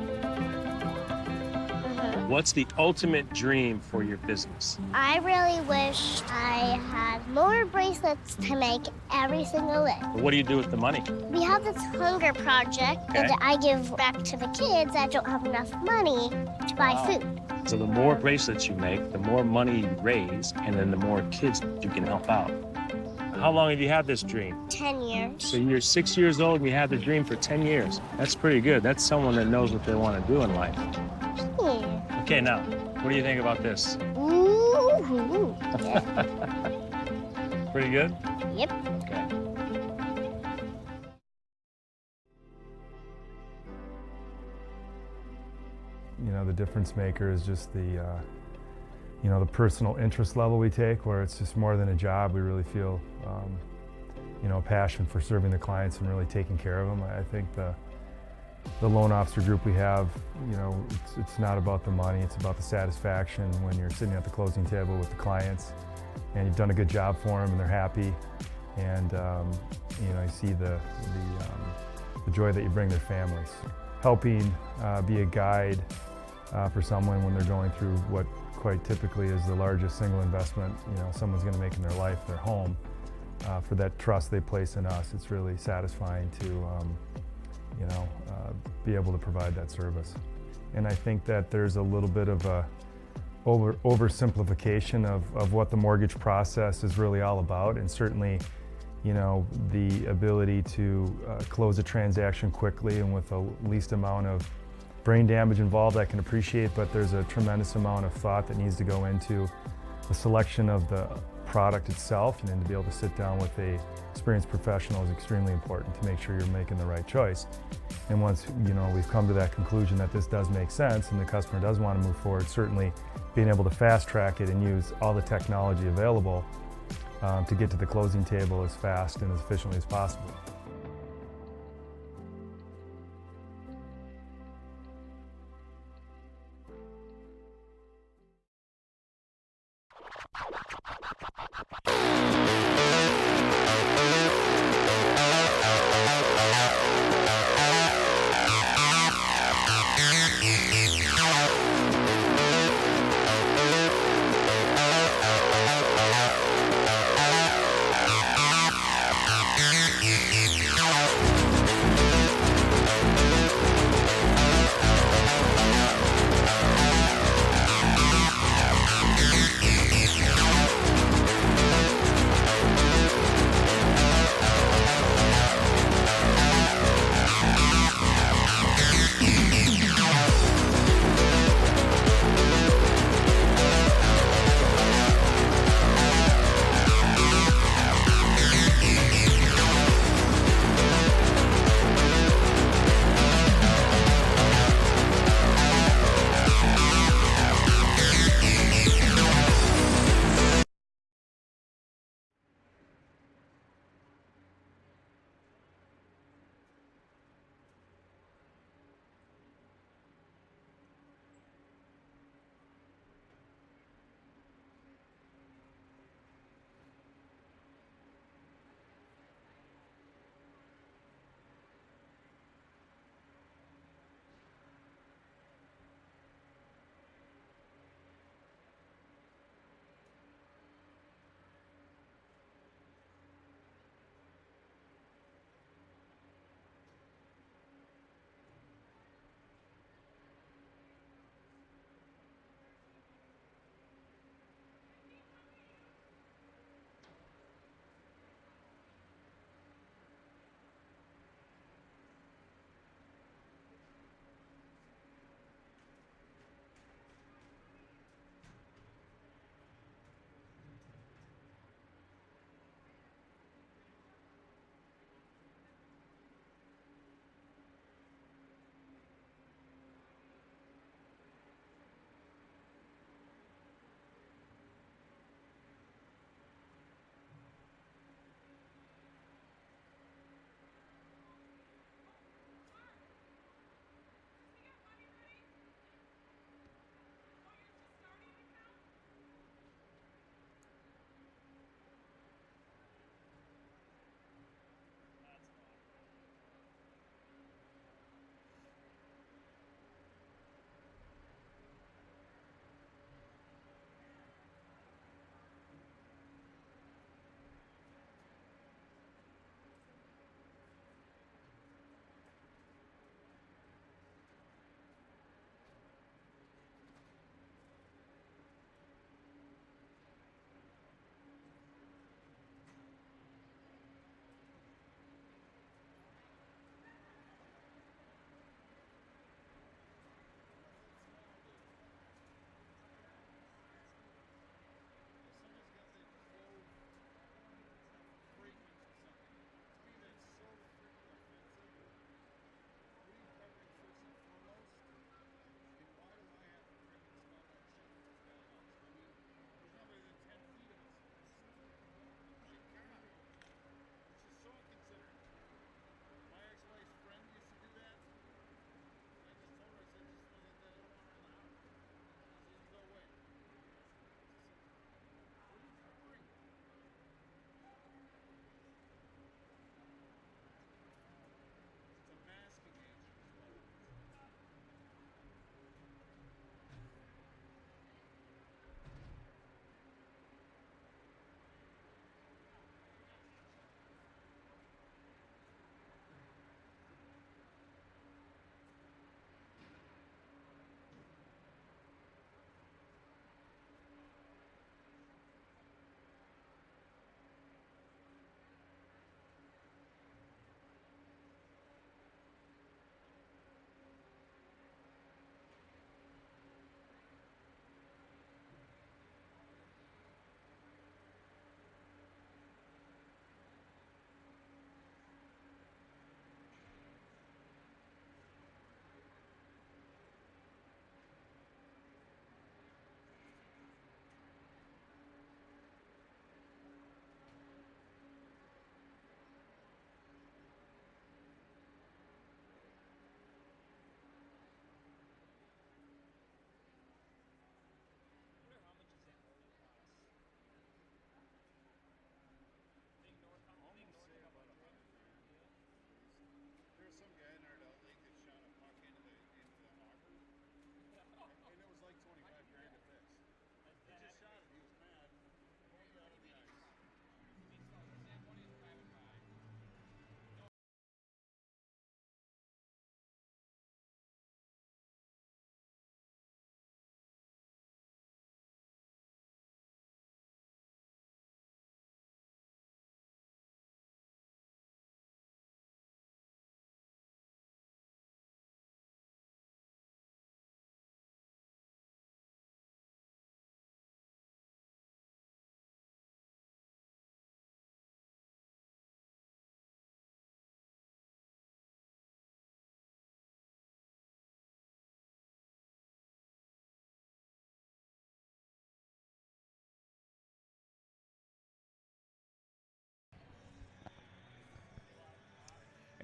[SPEAKER 5] What's the ultimate dream for your business?
[SPEAKER 6] I really wish I had more bracelets to make every single day.
[SPEAKER 5] What do you do with the money?
[SPEAKER 6] We have this hunger project and I give back to the kids that don't have enough money to buy food.
[SPEAKER 5] So the more bracelets you make, the more money you raise, and then the more kids you can help out. How long have you had this dream?
[SPEAKER 6] 10 years.
[SPEAKER 5] So you're 6 years old and you had the dream for 10 years. That's pretty good. That's someone that knows what they want to do in life.
[SPEAKER 6] Yeah.
[SPEAKER 5] Okay, now, what do you think about this?
[SPEAKER 6] Ooh.
[SPEAKER 5] Pretty good?
[SPEAKER 6] Yep.
[SPEAKER 5] Okay.
[SPEAKER 3] the difference maker is just the personal interest level we take, where it's just more than a job. We really feel passion for serving the clients and really taking care of them. I think the loan officer group we have, it's not about the money, it's about the satisfaction when you're sitting at the closing table with the clients and you've done a good job for them and they're happy, and you see the joy that you bring their families. Helping be a guide for someone when they're going through what quite typically is the largest single investment someone's going to make in their life, their home. For that trust they place in us, it's really satisfying to be able to provide that service. And I think that there's a little bit of a oversimplification of what the mortgage process is really all about, and certainly the ability to close a transaction quickly and with the least amount of brain damage involved, I can appreciate, but there's a tremendous amount of thought that needs to go into the selection of the product itself, and then to be able to sit down with a experienced professional is extremely important to make sure you're making the right choice. And once we've come to that conclusion that this does make sense and the customer does want to move forward, certainly being able to fast track it and use all the technology available to get to the closing table as fast and as efficiently as possible.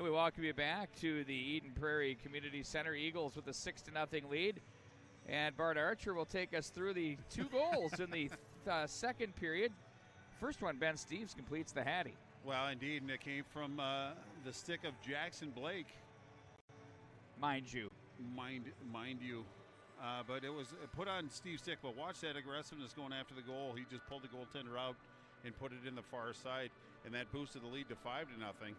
[SPEAKER 1] And we welcome you back to the Eden Prairie Community Center. Eagles with a 6-0 lead. And Bart Archer will take us through the 2 goals in the second period. First one, Ben Steeves completes the Hattie.
[SPEAKER 2] Well, indeed, and it came from the stick of Jackson Blake.
[SPEAKER 1] Mind you.
[SPEAKER 2] But it was put on Steve's stick. But watch that aggressiveness going after the goal. He just pulled the goaltender out and put it in the far side, and that boosted the lead to 5-0.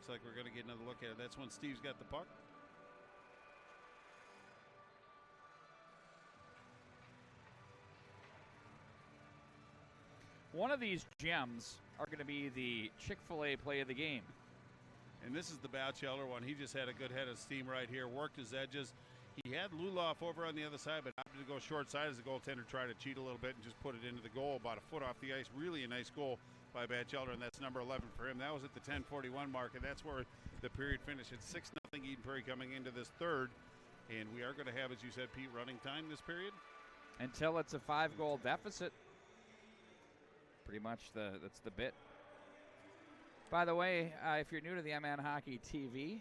[SPEAKER 2] Looks like we're going to get another look at it. That's when Steve's got the puck.
[SPEAKER 1] One of these gems are going to be the Chick-fil-A play of the game.
[SPEAKER 2] And this is the Batchelder one. He just had a good head of steam right here, worked his edges. He had Luloff over on the other side, but opted to go short side as the goaltender tried to cheat a little bit and just put it into the goal, about a foot off the ice. Really a nice goal by Batchelder, and that's number 11 for him. That was at the 10:41 mark, and that's where the period finished. It's 6-0 Eden Prairie coming into this third, and we are going to have, as you said, Pete, running time this period.
[SPEAKER 1] Until it's a 5-goal deficit. Pretty much that's the bit. By the way, if you're new to the MN Hockey TV,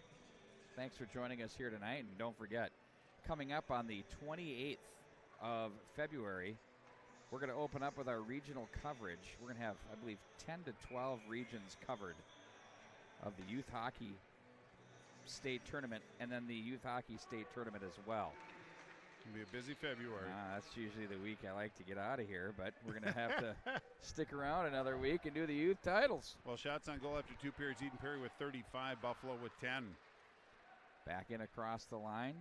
[SPEAKER 1] thanks for joining us here tonight. And don't forget, coming up on the 28th of February, we're going to open up with our regional coverage. We're going to have, I believe, 10 to 12 regions covered of the Youth Hockey State Tournament and then the Youth Hockey State Tournament as well.
[SPEAKER 2] It'll be a busy February.
[SPEAKER 1] That's usually the week I like to get out of here, but we're going to have to stick around another week and do the youth titles.
[SPEAKER 2] Well, shots on goal after 2 periods. Eden Prairie with 35, Buffalo with 10.
[SPEAKER 1] Back in across the line.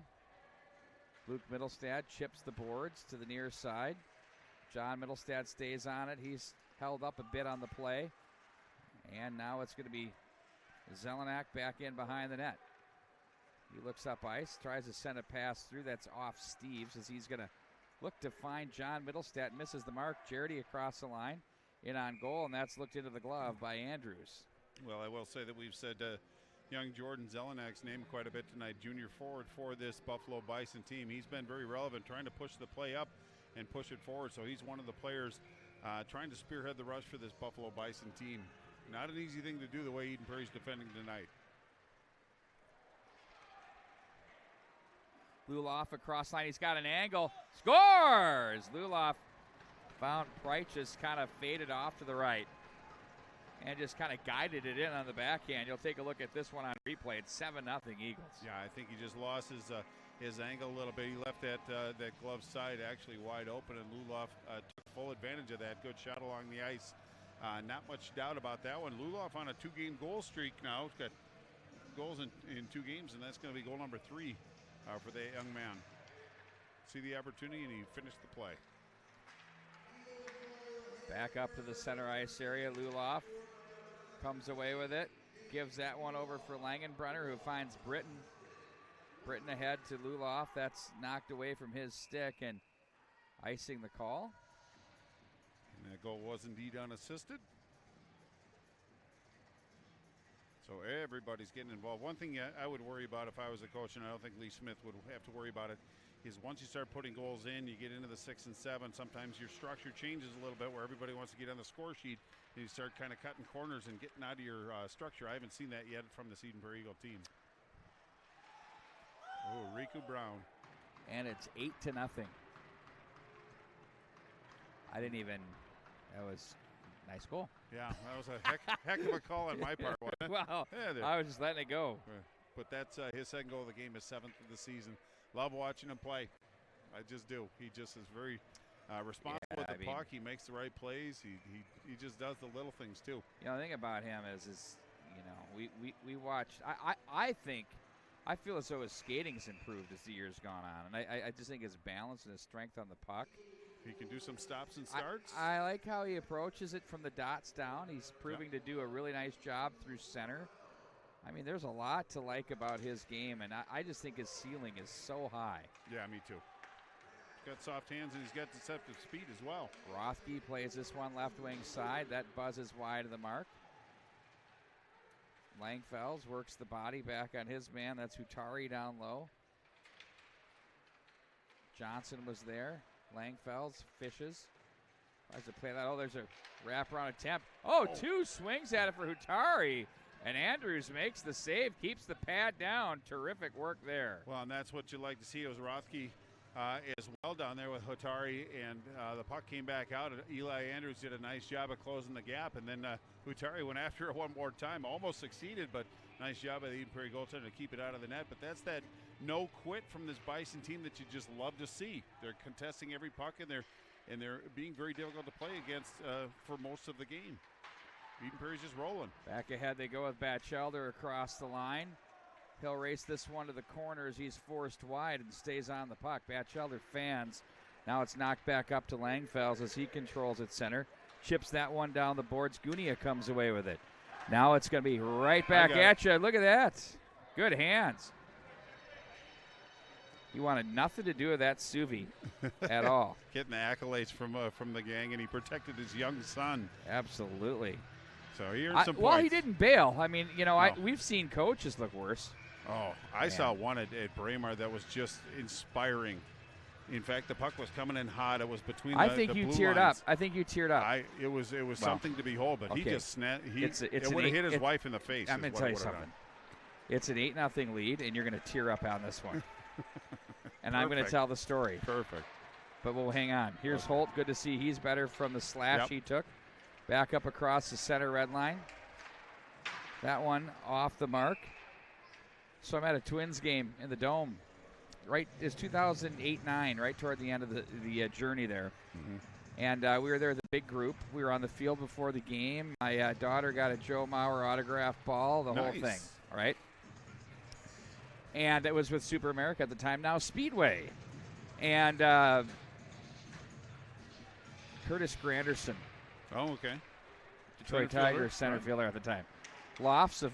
[SPEAKER 1] Luke Middlestad chips the boards to the near side. John Middlestad stays on it. He's held up a bit on the play. And now it's going to be Zelenak back in behind the net. He looks up ice, tries to send a pass through. That's off Steeves as he's going to look to find John Middlestad. Misses the mark. Jardy across the line. In on goal, and that's looked into the glove by Andrews.
[SPEAKER 2] Well, I will say that we've said young Jordan Zelenak's name quite a bit tonight. Junior forward for this Buffalo Bison team. He's been very relevant, trying to push the play up and push it forward. So he's one of the players trying to spearhead the rush for this Buffalo Bison team. Not an easy thing to do the way Eden Prairie's defending tonight.
[SPEAKER 1] Luloff across line. He's got an angle. Scores! Luloff found Prairie, just kind of faded off to the right and just kind of guided it in on the backhand. You'll take a look at this one on replay. It's 7-0 Eagles.
[SPEAKER 2] Yeah, I think he just lost his angle a little bit. He left that glove side actually wide open, and Luloff took full advantage of that. Good shot along the ice. Not much doubt about that one. Luloff on a 2-game goal streak now. He's got goals in 2 games, and that's going to be goal number 3 for the young man. See the opportunity, and he finished the play.
[SPEAKER 1] Back up to the center ice area. Luloff comes away with it. Gives that one over for Langenbrunner, who finds Britton. Britton ahead to Luloff. That's knocked away from his stick and icing the call.
[SPEAKER 2] And that goal was indeed unassisted. So everybody's getting involved. One thing I would worry about if I was a coach, and I don't think Lee Smith would have to worry about it, is once you start putting goals in, you get into the 6 and 7, sometimes your structure changes a little bit where everybody wants to get on the score sheet, and you start kind of cutting corners and getting out of your structure. I haven't seen that yet from the Eden Prairie Eagle team. Oh, Riku Brown.
[SPEAKER 1] And it's 8-0. That was a nice goal.
[SPEAKER 2] Yeah, that was a heck of a call on my part, wasn't it?
[SPEAKER 1] Well,
[SPEAKER 2] yeah,
[SPEAKER 1] I was just letting it go.
[SPEAKER 2] But that's his second goal of the game, his 7th of the season. Love watching him play. I just do. He just is very responsible with the puck. He makes the right plays. He just does the little things too.
[SPEAKER 1] You know, the thing about him is you know, we watched. I feel as though his skating's improved as the year's gone on, and I just think his balance and his strength on the puck.
[SPEAKER 2] He can do some stops and starts.
[SPEAKER 1] I like how he approaches it from the dots down. He's proving to do a really nice job through center. I mean, there's a lot to like about his game, and I just think his ceiling is so high.
[SPEAKER 2] Yeah, me too. He's got soft hands, and he's got deceptive speed as well.
[SPEAKER 1] Rothke plays this one left wing side. That buzzes wide of the mark. Langfels works the body back on his man. That's Hutari down low. Johnson was there. Langfels fishes. Tries to play that. Oh, there's a wraparound attempt. Oh, 2 swings at it for Hutari. And Andrews makes the save, keeps the pad down. Terrific work there.
[SPEAKER 2] Well, and that's what you like to see. It was Rothke as well down there with Hutari, and the puck came back out. And Eli Andrews did a nice job of closing the gap, and then Hutari went after it one more time. Almost succeeded, but nice job by the Eden Prairie goaltender to keep it out of the net. But that's that no quit from this Bison team that you just love to see. They're contesting every puck, and they're being very difficult to play against for most of the game. Eden Prairie's just rolling. Back
[SPEAKER 1] ahead they go with Batchelder across the line. He'll race this one to the corner as he's forced wide and stays on the puck. Batchelder fans. Now it's knocked back up to Langfels as he controls at center. Chips that one down the boards. Gunia comes away with it. Now it's going to be right back at you. Look at that. Good hands. He wanted nothing to do with that Suvi at all.
[SPEAKER 2] Getting the accolades from the gang, and he protected his young son.
[SPEAKER 1] Absolutely.
[SPEAKER 2] So he earned some points.
[SPEAKER 1] Well, he didn't bail. I mean, we've seen coaches look worse.
[SPEAKER 2] Oh, I saw one at Braemar that was just inspiring. In fact, the puck was coming in hot. It was between the blue lines.
[SPEAKER 1] I think you teared up.
[SPEAKER 2] It was something to behold, but he just snapped. It would have hit his wife in the face.
[SPEAKER 1] I'm going to tell you something. It's an 8-0 lead, and you're going to tear up on this one. And I'm going to tell the story.
[SPEAKER 2] Perfect.
[SPEAKER 1] But we'll hang on. Here's Holt. Good to see he's better from the slash he took. Back up across the center red line. That one off the mark. So I'm at a Twins game in the Dome. Right, it's 2008-9, right toward the end of the journey there. Mm-hmm. And we were there, the big group. We were on the field before the game. My daughter got a Joe Mauer autographed ball, the whole thing. All right. And it was with Super America at the time, now Speedway. And Curtis Granderson.
[SPEAKER 2] Oh, okay.
[SPEAKER 1] Detroit Tigers center fielder at the time. Lofts a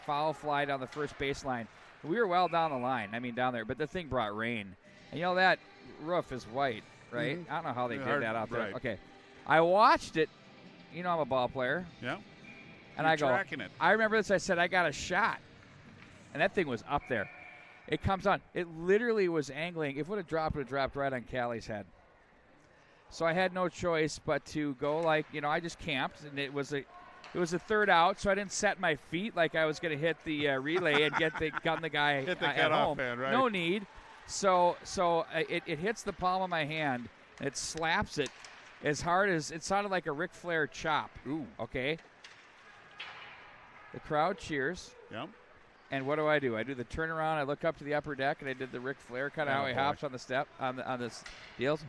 [SPEAKER 1] foul fly down the first baseline. We were well down the line, down there, but the thing brought rain. And that roof is white, right? Mm-hmm. I don't know how they did that out there.
[SPEAKER 2] Right.
[SPEAKER 1] Okay. I watched it. I'm a ball player.
[SPEAKER 2] Yeah.
[SPEAKER 1] And I go, I remember this, I said, I got a shot. And that thing was up there. It comes on. It literally was angling. If it would have dropped right on Callie's head. So I had no choice but to go I just camped, and it was a third out, so I didn't set my feet like I was going to hit the relay and gun the guy
[SPEAKER 2] hit the
[SPEAKER 1] at home.
[SPEAKER 2] Man, right?
[SPEAKER 1] No need. So it hits the palm of my hand, and it slaps it as hard as it sounded like a Ric Flair chop.
[SPEAKER 2] Ooh.
[SPEAKER 1] Okay. The crowd cheers.
[SPEAKER 2] Yep.
[SPEAKER 1] And what do? I do the turnaround. I look up to the upper deck, and I did the Ric Flair kind of how he hops on the step on the deals.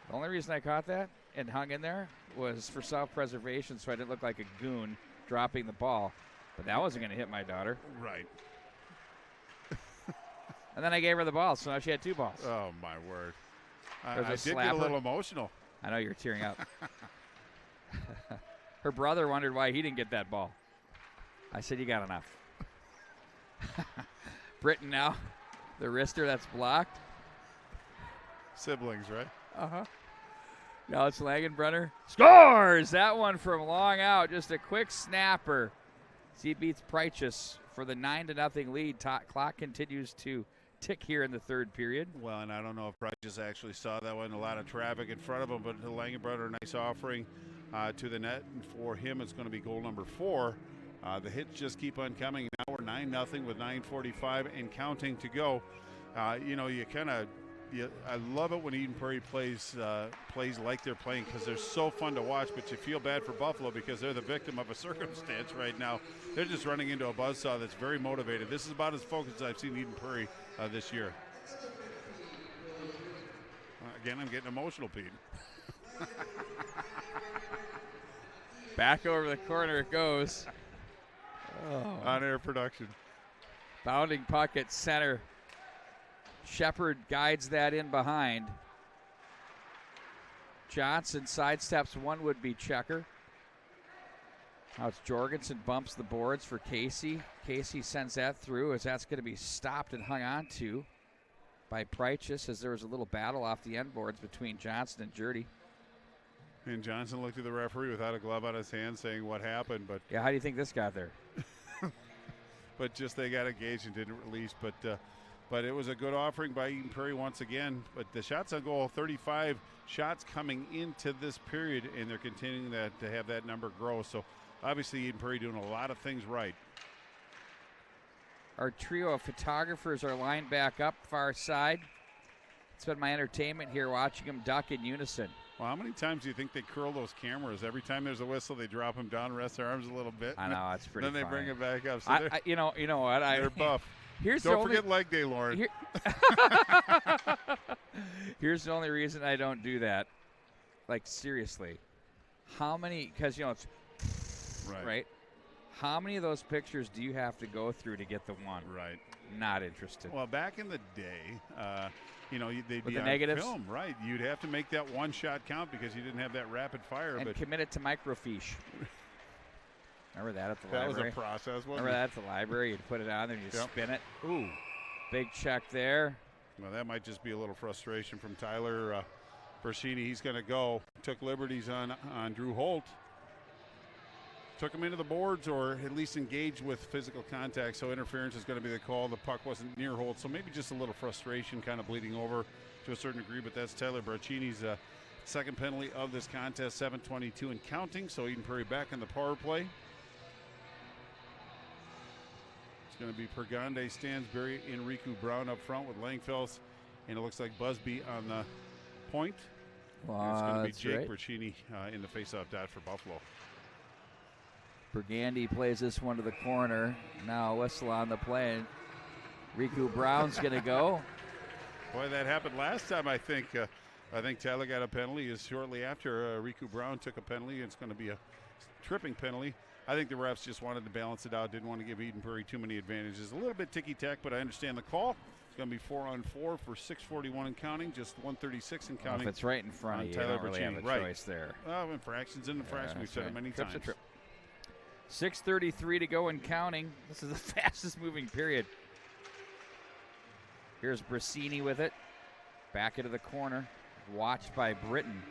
[SPEAKER 1] The only reason I caught that and hung in there was for self-preservation, so I didn't look like a goon dropping the ball. But that wasn't going to hit my daughter.
[SPEAKER 2] Right.
[SPEAKER 1] And then I gave her the ball, so now she had 2 balls.
[SPEAKER 2] Oh, my word. I did get a little emotional.
[SPEAKER 1] I know, you're tearing up. Her brother wondered why he didn't get that ball. I said, you got enough. Britton now, the wrister that's blocked.
[SPEAKER 2] Siblings, right?
[SPEAKER 1] Uh-huh. Now it's Langenbrunner. Scores! That one from long out. Just a quick snapper. He beats Preichus for the 9-0 lead. Clock continues to tick here in the third period.
[SPEAKER 2] Well, and I don't know if Preichus actually saw that one. A lot of traffic in front of him, but Langenbrunner, nice offering to the net. And for him, it's going to be goal number 4. The hits just keep on coming. Now we're 9-0 with 9:45 and counting to go. I love it when Eden Prairie plays like they're playing, because they're so fun to watch, but you feel bad for Buffalo because they're the victim of a circumstance right now. They're just running into a buzzsaw that's very motivated. This is about as focused as I've seen Eden Prairie this year. Again, I'm getting emotional, Pete.
[SPEAKER 1] Back over the corner it goes. Oh.
[SPEAKER 2] On-air production.
[SPEAKER 1] Bounding puck at center. Shepard guides that in behind. Johnson sidesteps one would-be checker. Now it's Jorgensen bumps the boards for Casey. Casey sends that through as that's going to be stopped and hung on to by Preichus as there was a little battle off the end boards between Johnson and Jurdy.
[SPEAKER 2] And Johnson looked at the referee without a glove on his hand saying what happened. But
[SPEAKER 1] yeah, how do you think this got there?
[SPEAKER 2] But just they got engaged and didn't release. But it was a good offering by Eden Prairie once again. But the shots on goal, 35 shots coming into this period, and they're continuing to have that number grow. So obviously Eden Prairie doing a lot of things right.
[SPEAKER 1] Our trio of photographers are lined back up far side. It's been my entertainment here watching them duck in unison.
[SPEAKER 2] Well, how many times do you think they curl those cameras? Every time there's a whistle, they drop them down, rest their arms a little bit.
[SPEAKER 1] I know, it's pretty
[SPEAKER 2] Then they
[SPEAKER 1] funny.
[SPEAKER 2] bring it back up. So
[SPEAKER 1] you know what?
[SPEAKER 2] They're buff.
[SPEAKER 1] Don't
[SPEAKER 2] forget leg day, Lauren.
[SPEAKER 1] Here's the only reason I don't do that. Like, seriously. How many, because, it's right. How many of those pictures do you have to go through to get the one?
[SPEAKER 2] Right.
[SPEAKER 1] Not interested.
[SPEAKER 2] Well, back in the day, they'd be
[SPEAKER 1] the
[SPEAKER 2] on
[SPEAKER 1] negatives?
[SPEAKER 2] film, right? You'd have to make that one shot count because you didn't have that rapid fire.
[SPEAKER 1] And commit it to microfiche. Remember that at the
[SPEAKER 2] that
[SPEAKER 1] library?
[SPEAKER 2] That was a process, wasn't
[SPEAKER 1] Remember
[SPEAKER 2] it?
[SPEAKER 1] that at the library? You'd put it on there and you'd spin it.
[SPEAKER 2] Ooh.
[SPEAKER 1] Big check there.
[SPEAKER 2] Well, that might just be a little frustration from Tyler Varsity. He's going to go. Took liberties on Drew Holt. Took him into the boards or at least engaged with physical contact, so interference is going to be the call. The puck wasn't near Holt, so maybe just a little frustration kind of bleeding over to a certain degree, but that's Tyler Barcini's second penalty of this contest, 7:22 and counting, so Eden Prairie back in the power play. It's going to be Pergande, Stansberry, Enrico Brown up front with Langfels, and it looks like Busby on the point.
[SPEAKER 1] Well,
[SPEAKER 2] it's going to be Jake
[SPEAKER 1] right.
[SPEAKER 2] Barcini in the faceoff dot for Buffalo.
[SPEAKER 1] Bergandy plays this one to the corner. Now a whistle on the play. Riku Brown's going to go.
[SPEAKER 2] Boy, that happened last time, I think. I think Tyler got a penalty. Is shortly after Riku Brown took a penalty. It's going to be a tripping penalty. I think the refs just wanted to balance it out. Didn't want to give Eden Prairie too many advantages. A little bit ticky-tack, but I understand the call. It's going to be 4-on-4 for 6:41 and counting, just 1:36 and counting.
[SPEAKER 1] Well, if it's right in front of you, you don't really have a choice there.
[SPEAKER 2] Infractions in infraction. We've said it many
[SPEAKER 1] Trip's
[SPEAKER 2] times.
[SPEAKER 1] a trip. 6:33 to go and counting. This is the fastest moving period. Here's Brasini with it. Back into the corner. Watched by Britton.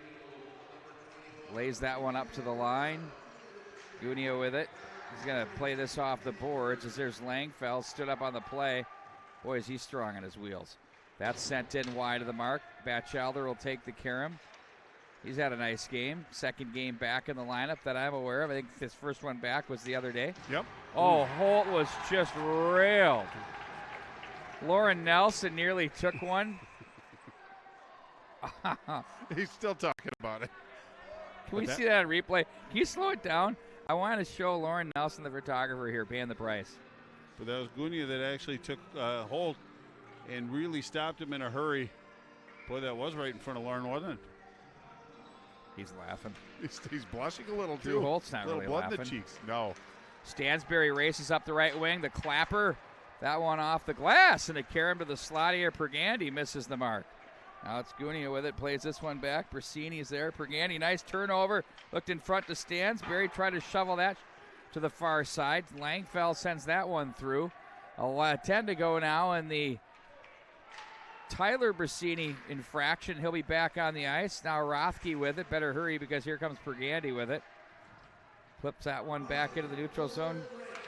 [SPEAKER 1] Lays that one up to the line. Gunio with it. He's going to play this off the boards as there's Langfeld stood up on the play. Boy, is he strong on his wheels. That's sent in wide of the mark. Batchelder will take the carom. He's had a nice game. Second game back in the lineup that I'm aware of. I think his first one back was the other day.
[SPEAKER 2] Yep.
[SPEAKER 1] Oh, Holt was just railed. Lauren Nelson nearly took one.
[SPEAKER 2] He's still talking about it.
[SPEAKER 1] Can we see that on replay? Can you slow it down? I want to show Lauren Nelson, the photographer here, paying the price.
[SPEAKER 2] But that was Gunia that actually took Holt and really stopped him in a hurry. Boy, that was right in front of Lauren, wasn't it?
[SPEAKER 1] He's laughing.
[SPEAKER 2] He's blushing a little, too.
[SPEAKER 1] Drew Holt's not really
[SPEAKER 2] blood
[SPEAKER 1] laughing.
[SPEAKER 2] in the cheeks. No.
[SPEAKER 1] Stansberry races up the right wing. The clapper. That one off the glass. And a carom to the slot here. Pergandy misses the mark. Now it's Gunia with it. Plays this one back. Brasini's there. Pergandy, nice turnover. Looked in front to Stansberry. Tried to shovel that to the far side. Langfeld sends that one through. 10 to go now in the Tyler Brasini infraction. He'll be back on the ice. Now Rothke with it. Better hurry because here comes Pergandy with it. Flips that one back into the neutral zone.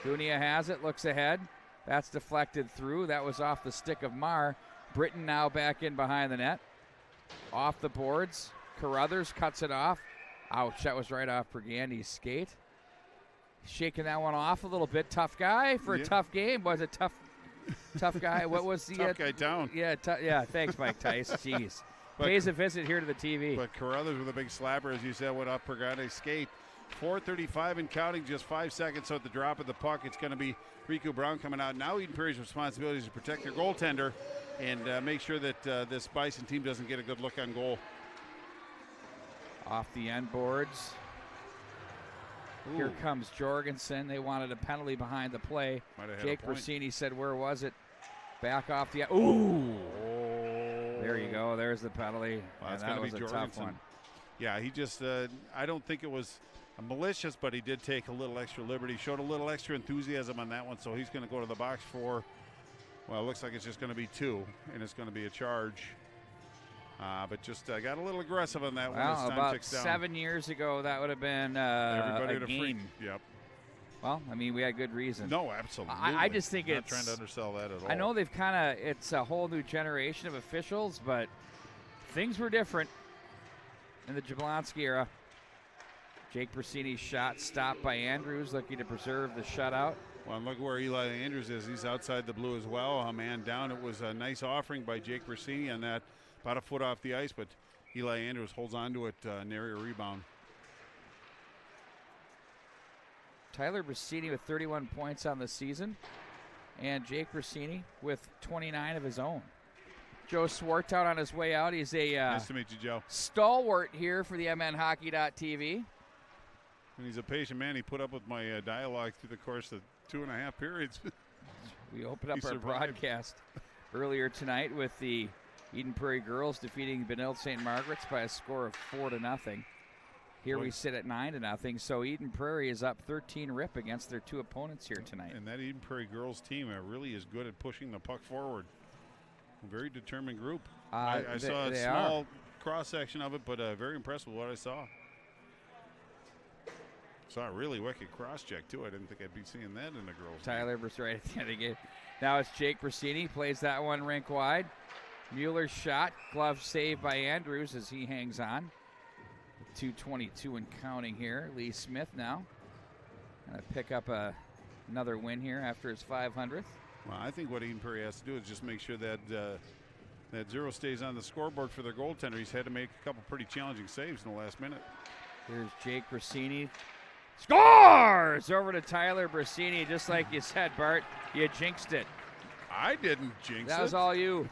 [SPEAKER 1] Gunia has it. Looks ahead. That's deflected through. That was off the stick of Marr. Britton now back in behind the net. Off the boards. Carruthers cuts it off. Ouch. That was right off Pergandy's skate. Shaking that one off a little bit. Tough guy for a tough game. Was it tough guy? What was the
[SPEAKER 2] tough guy down?
[SPEAKER 1] Yeah, thanks, Mike Tice. Jeez. Pays a visit here to the TV.
[SPEAKER 2] But Carruthers with a big slapper, as you said, went off Pergandy's skate. 4:35 and counting, just 5 seconds. So at the drop of the puck, it's going to be Riku Brown coming out. Now Eden Prairie's responsibility is to protect their goaltender and make sure that this Bison team doesn't get a good look on goal.
[SPEAKER 1] Off the end boards. Ooh. Here comes Jorgensen. They wanted a penalty behind the play. Jake Brasini said, where was it? Back off the... Ooh! Oh. There you go. There's the penalty.
[SPEAKER 2] Well,
[SPEAKER 1] and that was a tough one.
[SPEAKER 2] Yeah, he just... I don't think it was malicious, but he did take a little extra liberty. Showed a little extra enthusiasm on that one, so he's going to go to the box for... Well, it looks like it's just going to be 2, and it's going to be a charge. But just got a little aggressive on that one. As time
[SPEAKER 1] about
[SPEAKER 2] ticks down.
[SPEAKER 1] 7 years ago, that would have been a game.
[SPEAKER 2] Yep.
[SPEAKER 1] Well, I mean, we had good reason.
[SPEAKER 2] No, absolutely.
[SPEAKER 1] I just think
[SPEAKER 2] not trying to undersell that at all.
[SPEAKER 1] I know they've kind of, it's a whole new generation of officials, but things were different in the Jablonski era. Jake Brasini's shot stopped by Andrews, looking to preserve the shutout.
[SPEAKER 2] Well, look where Eli Andrews is. He's outside the blue as well. A man down. It was a nice offering by Jake Brasini on that, about a foot off the ice, but Eli Andrews holds on to it, nary a rebound.
[SPEAKER 1] Tyler Brasini with 31 points on the season, and Jake Brasini with 29 of his own. Joe Swartout on his way out. He's a
[SPEAKER 2] nice to meet you, Joe.
[SPEAKER 1] Stalwart here for the MNHockey.tv.
[SPEAKER 2] And he's a patient man. He put up with my dialogue through the course of 2.5 periods.
[SPEAKER 1] We opened up our broadcast earlier tonight with the Eden Prairie girls defeating Benilde St. Margaret's by a score of 4-0. Here we sit at 9-0. So Eden Prairie is up 13 rip against their two opponents here tonight.
[SPEAKER 2] And that Eden Prairie girls team really is good at pushing the puck forward. A very determined group. I saw a small cross-section of it, but very impressed with what I saw. Saw a really wicked cross-check, too. I didn't think I'd be seeing that in the girls'
[SPEAKER 1] Tyler was right at the end of the game. Now it's Jake Brasini, plays that one rink wide. Mueller's shot, glove saved by Andrews as he hangs on. 2:22 and counting here. Lee Smith now going to pick up another win here after his 500th.
[SPEAKER 2] Well, I think what Eden Prairie has to do is just make sure that that zero stays on the scoreboard for their goaltender. He's had to make a couple pretty challenging saves in the last minute.
[SPEAKER 1] Here's Jake Brasini. Scores! Over to Tyler Brasini, just like you said, Bart. You jinxed it.
[SPEAKER 2] I didn't jinx it.
[SPEAKER 1] That was all you.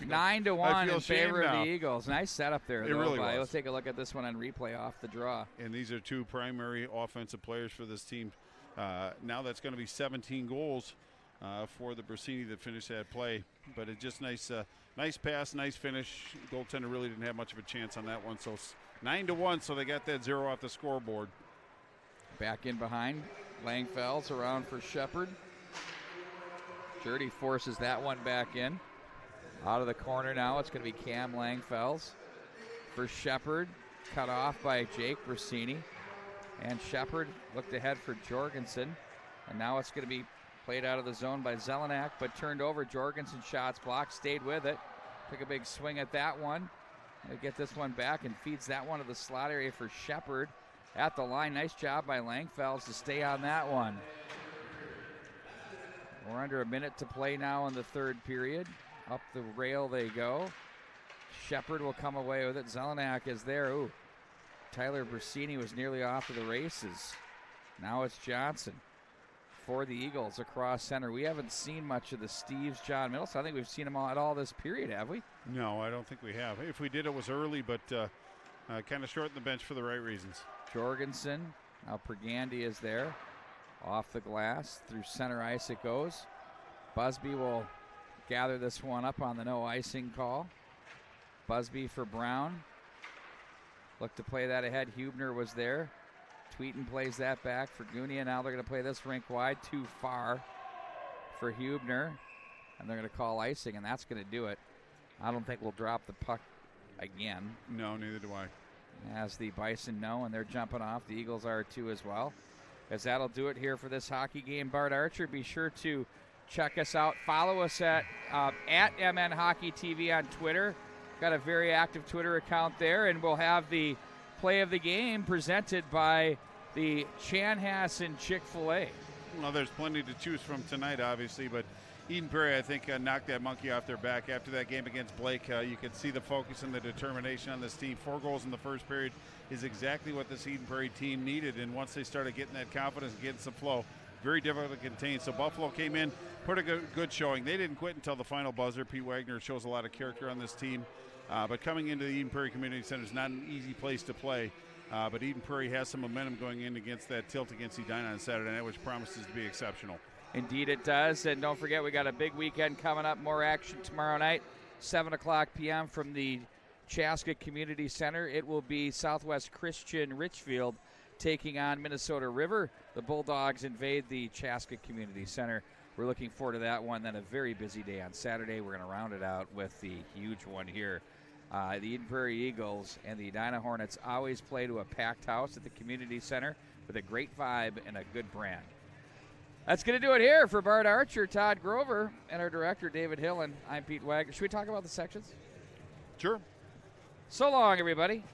[SPEAKER 1] 9-1 in favor of the Eagles. Nice setup there, though.
[SPEAKER 2] Really was.
[SPEAKER 1] We'll take a look at this one on replay off the draw.
[SPEAKER 2] And these are two primary offensive players for this team. Now that's going to be 17 goals for the Brasini that finished that play. But it's just nice pass, nice finish. Goaltender really didn't have much of a chance on that one. So 9-1, so they got that zero off the scoreboard.
[SPEAKER 1] Back in behind. Langfels around for Shepard. Jurdy forces that one back in. Out of the corner now, it's going to be Cam Langfels for Shepard. Cut off by Jake Brasini. And Shepard looked ahead for Jorgensen. And now it's going to be played out of the zone by Zelenak, but turned over. Jorgensen shots blocked, stayed with it. Took a big swing at that one. He'll get this one back and feeds that one to the slot area for Shepard. At the line, nice job by Langfels to stay on that one. We're under a minute to play now in the third period. Up the rail they go. Shepard will come away with it. Zelenak is there. Ooh. Tyler Brasini was nearly off to the races. Now it's Johnson for the Eagles across center. We haven't seen much of the Steves, John Middleton. I think we've seen them all at all this period, have we?
[SPEAKER 2] No, I don't think we have. If we did, it was early, but kind of shortened the bench for the right reasons.
[SPEAKER 1] Jorgensen. Now Pergandy is there. Off the glass. Through center ice it goes. Busby will gather this one up on the no icing call. Busby for Brown. Look to play that ahead. Hubner was there. Tweeten plays that back for Gunia. Now they're going to play this rink wide. Too far for Hubner. And they're going to call icing, and that's going to do it. I don't think we'll drop the puck again.
[SPEAKER 2] No, neither do I.
[SPEAKER 1] As the Bison know, and they're jumping off. The Eagles are too as well. As that'll do it here for this hockey game. Bart Archer, be sure to check us out. Follow us at MN Hockey TV on Twitter. Got a very active Twitter account there, and we'll have the play of the game presented by the Chanhassen Chick-fil-A.
[SPEAKER 2] Well, there's plenty to choose from tonight, obviously, but Eden Prairie, I think, knocked that monkey off their back after that game against Blake. You could see the focus and the determination on this team. 4 goals in the first period is exactly what this Eden Prairie team needed, and once they started getting that confidence and getting some flow, very difficult to contain. So Buffalo came in, put a good showing. They didn't quit until the final buzzer. Pete Wagner shows a lot of character on this team. But coming into the Eden Prairie Community Center is not an easy place to play. But Eden Prairie has some momentum going in against that tilt against Edina on Saturday night, which promises to be exceptional.
[SPEAKER 1] Indeed it does. And don't forget, we got a big weekend coming up. More action tomorrow night, 7 o'clock p.m. from the Chaska Community Center. It will be Southwest Christian Richfield taking on Minnesota River. The Bulldogs invade the Chaska Community Center. We're looking forward to that one. Then a very busy day on Saturday. We're going to round it out with the huge one here. The Eden Prairie Eagles and the Edina Hornets always play to a packed house at the community center with a great vibe and a good brand. That's going to do it here for Bart Archer, Todd Grover, and our director, David Hillen. I'm Pete Wagner. Should we talk about the sections?
[SPEAKER 2] Sure.
[SPEAKER 1] So long, everybody.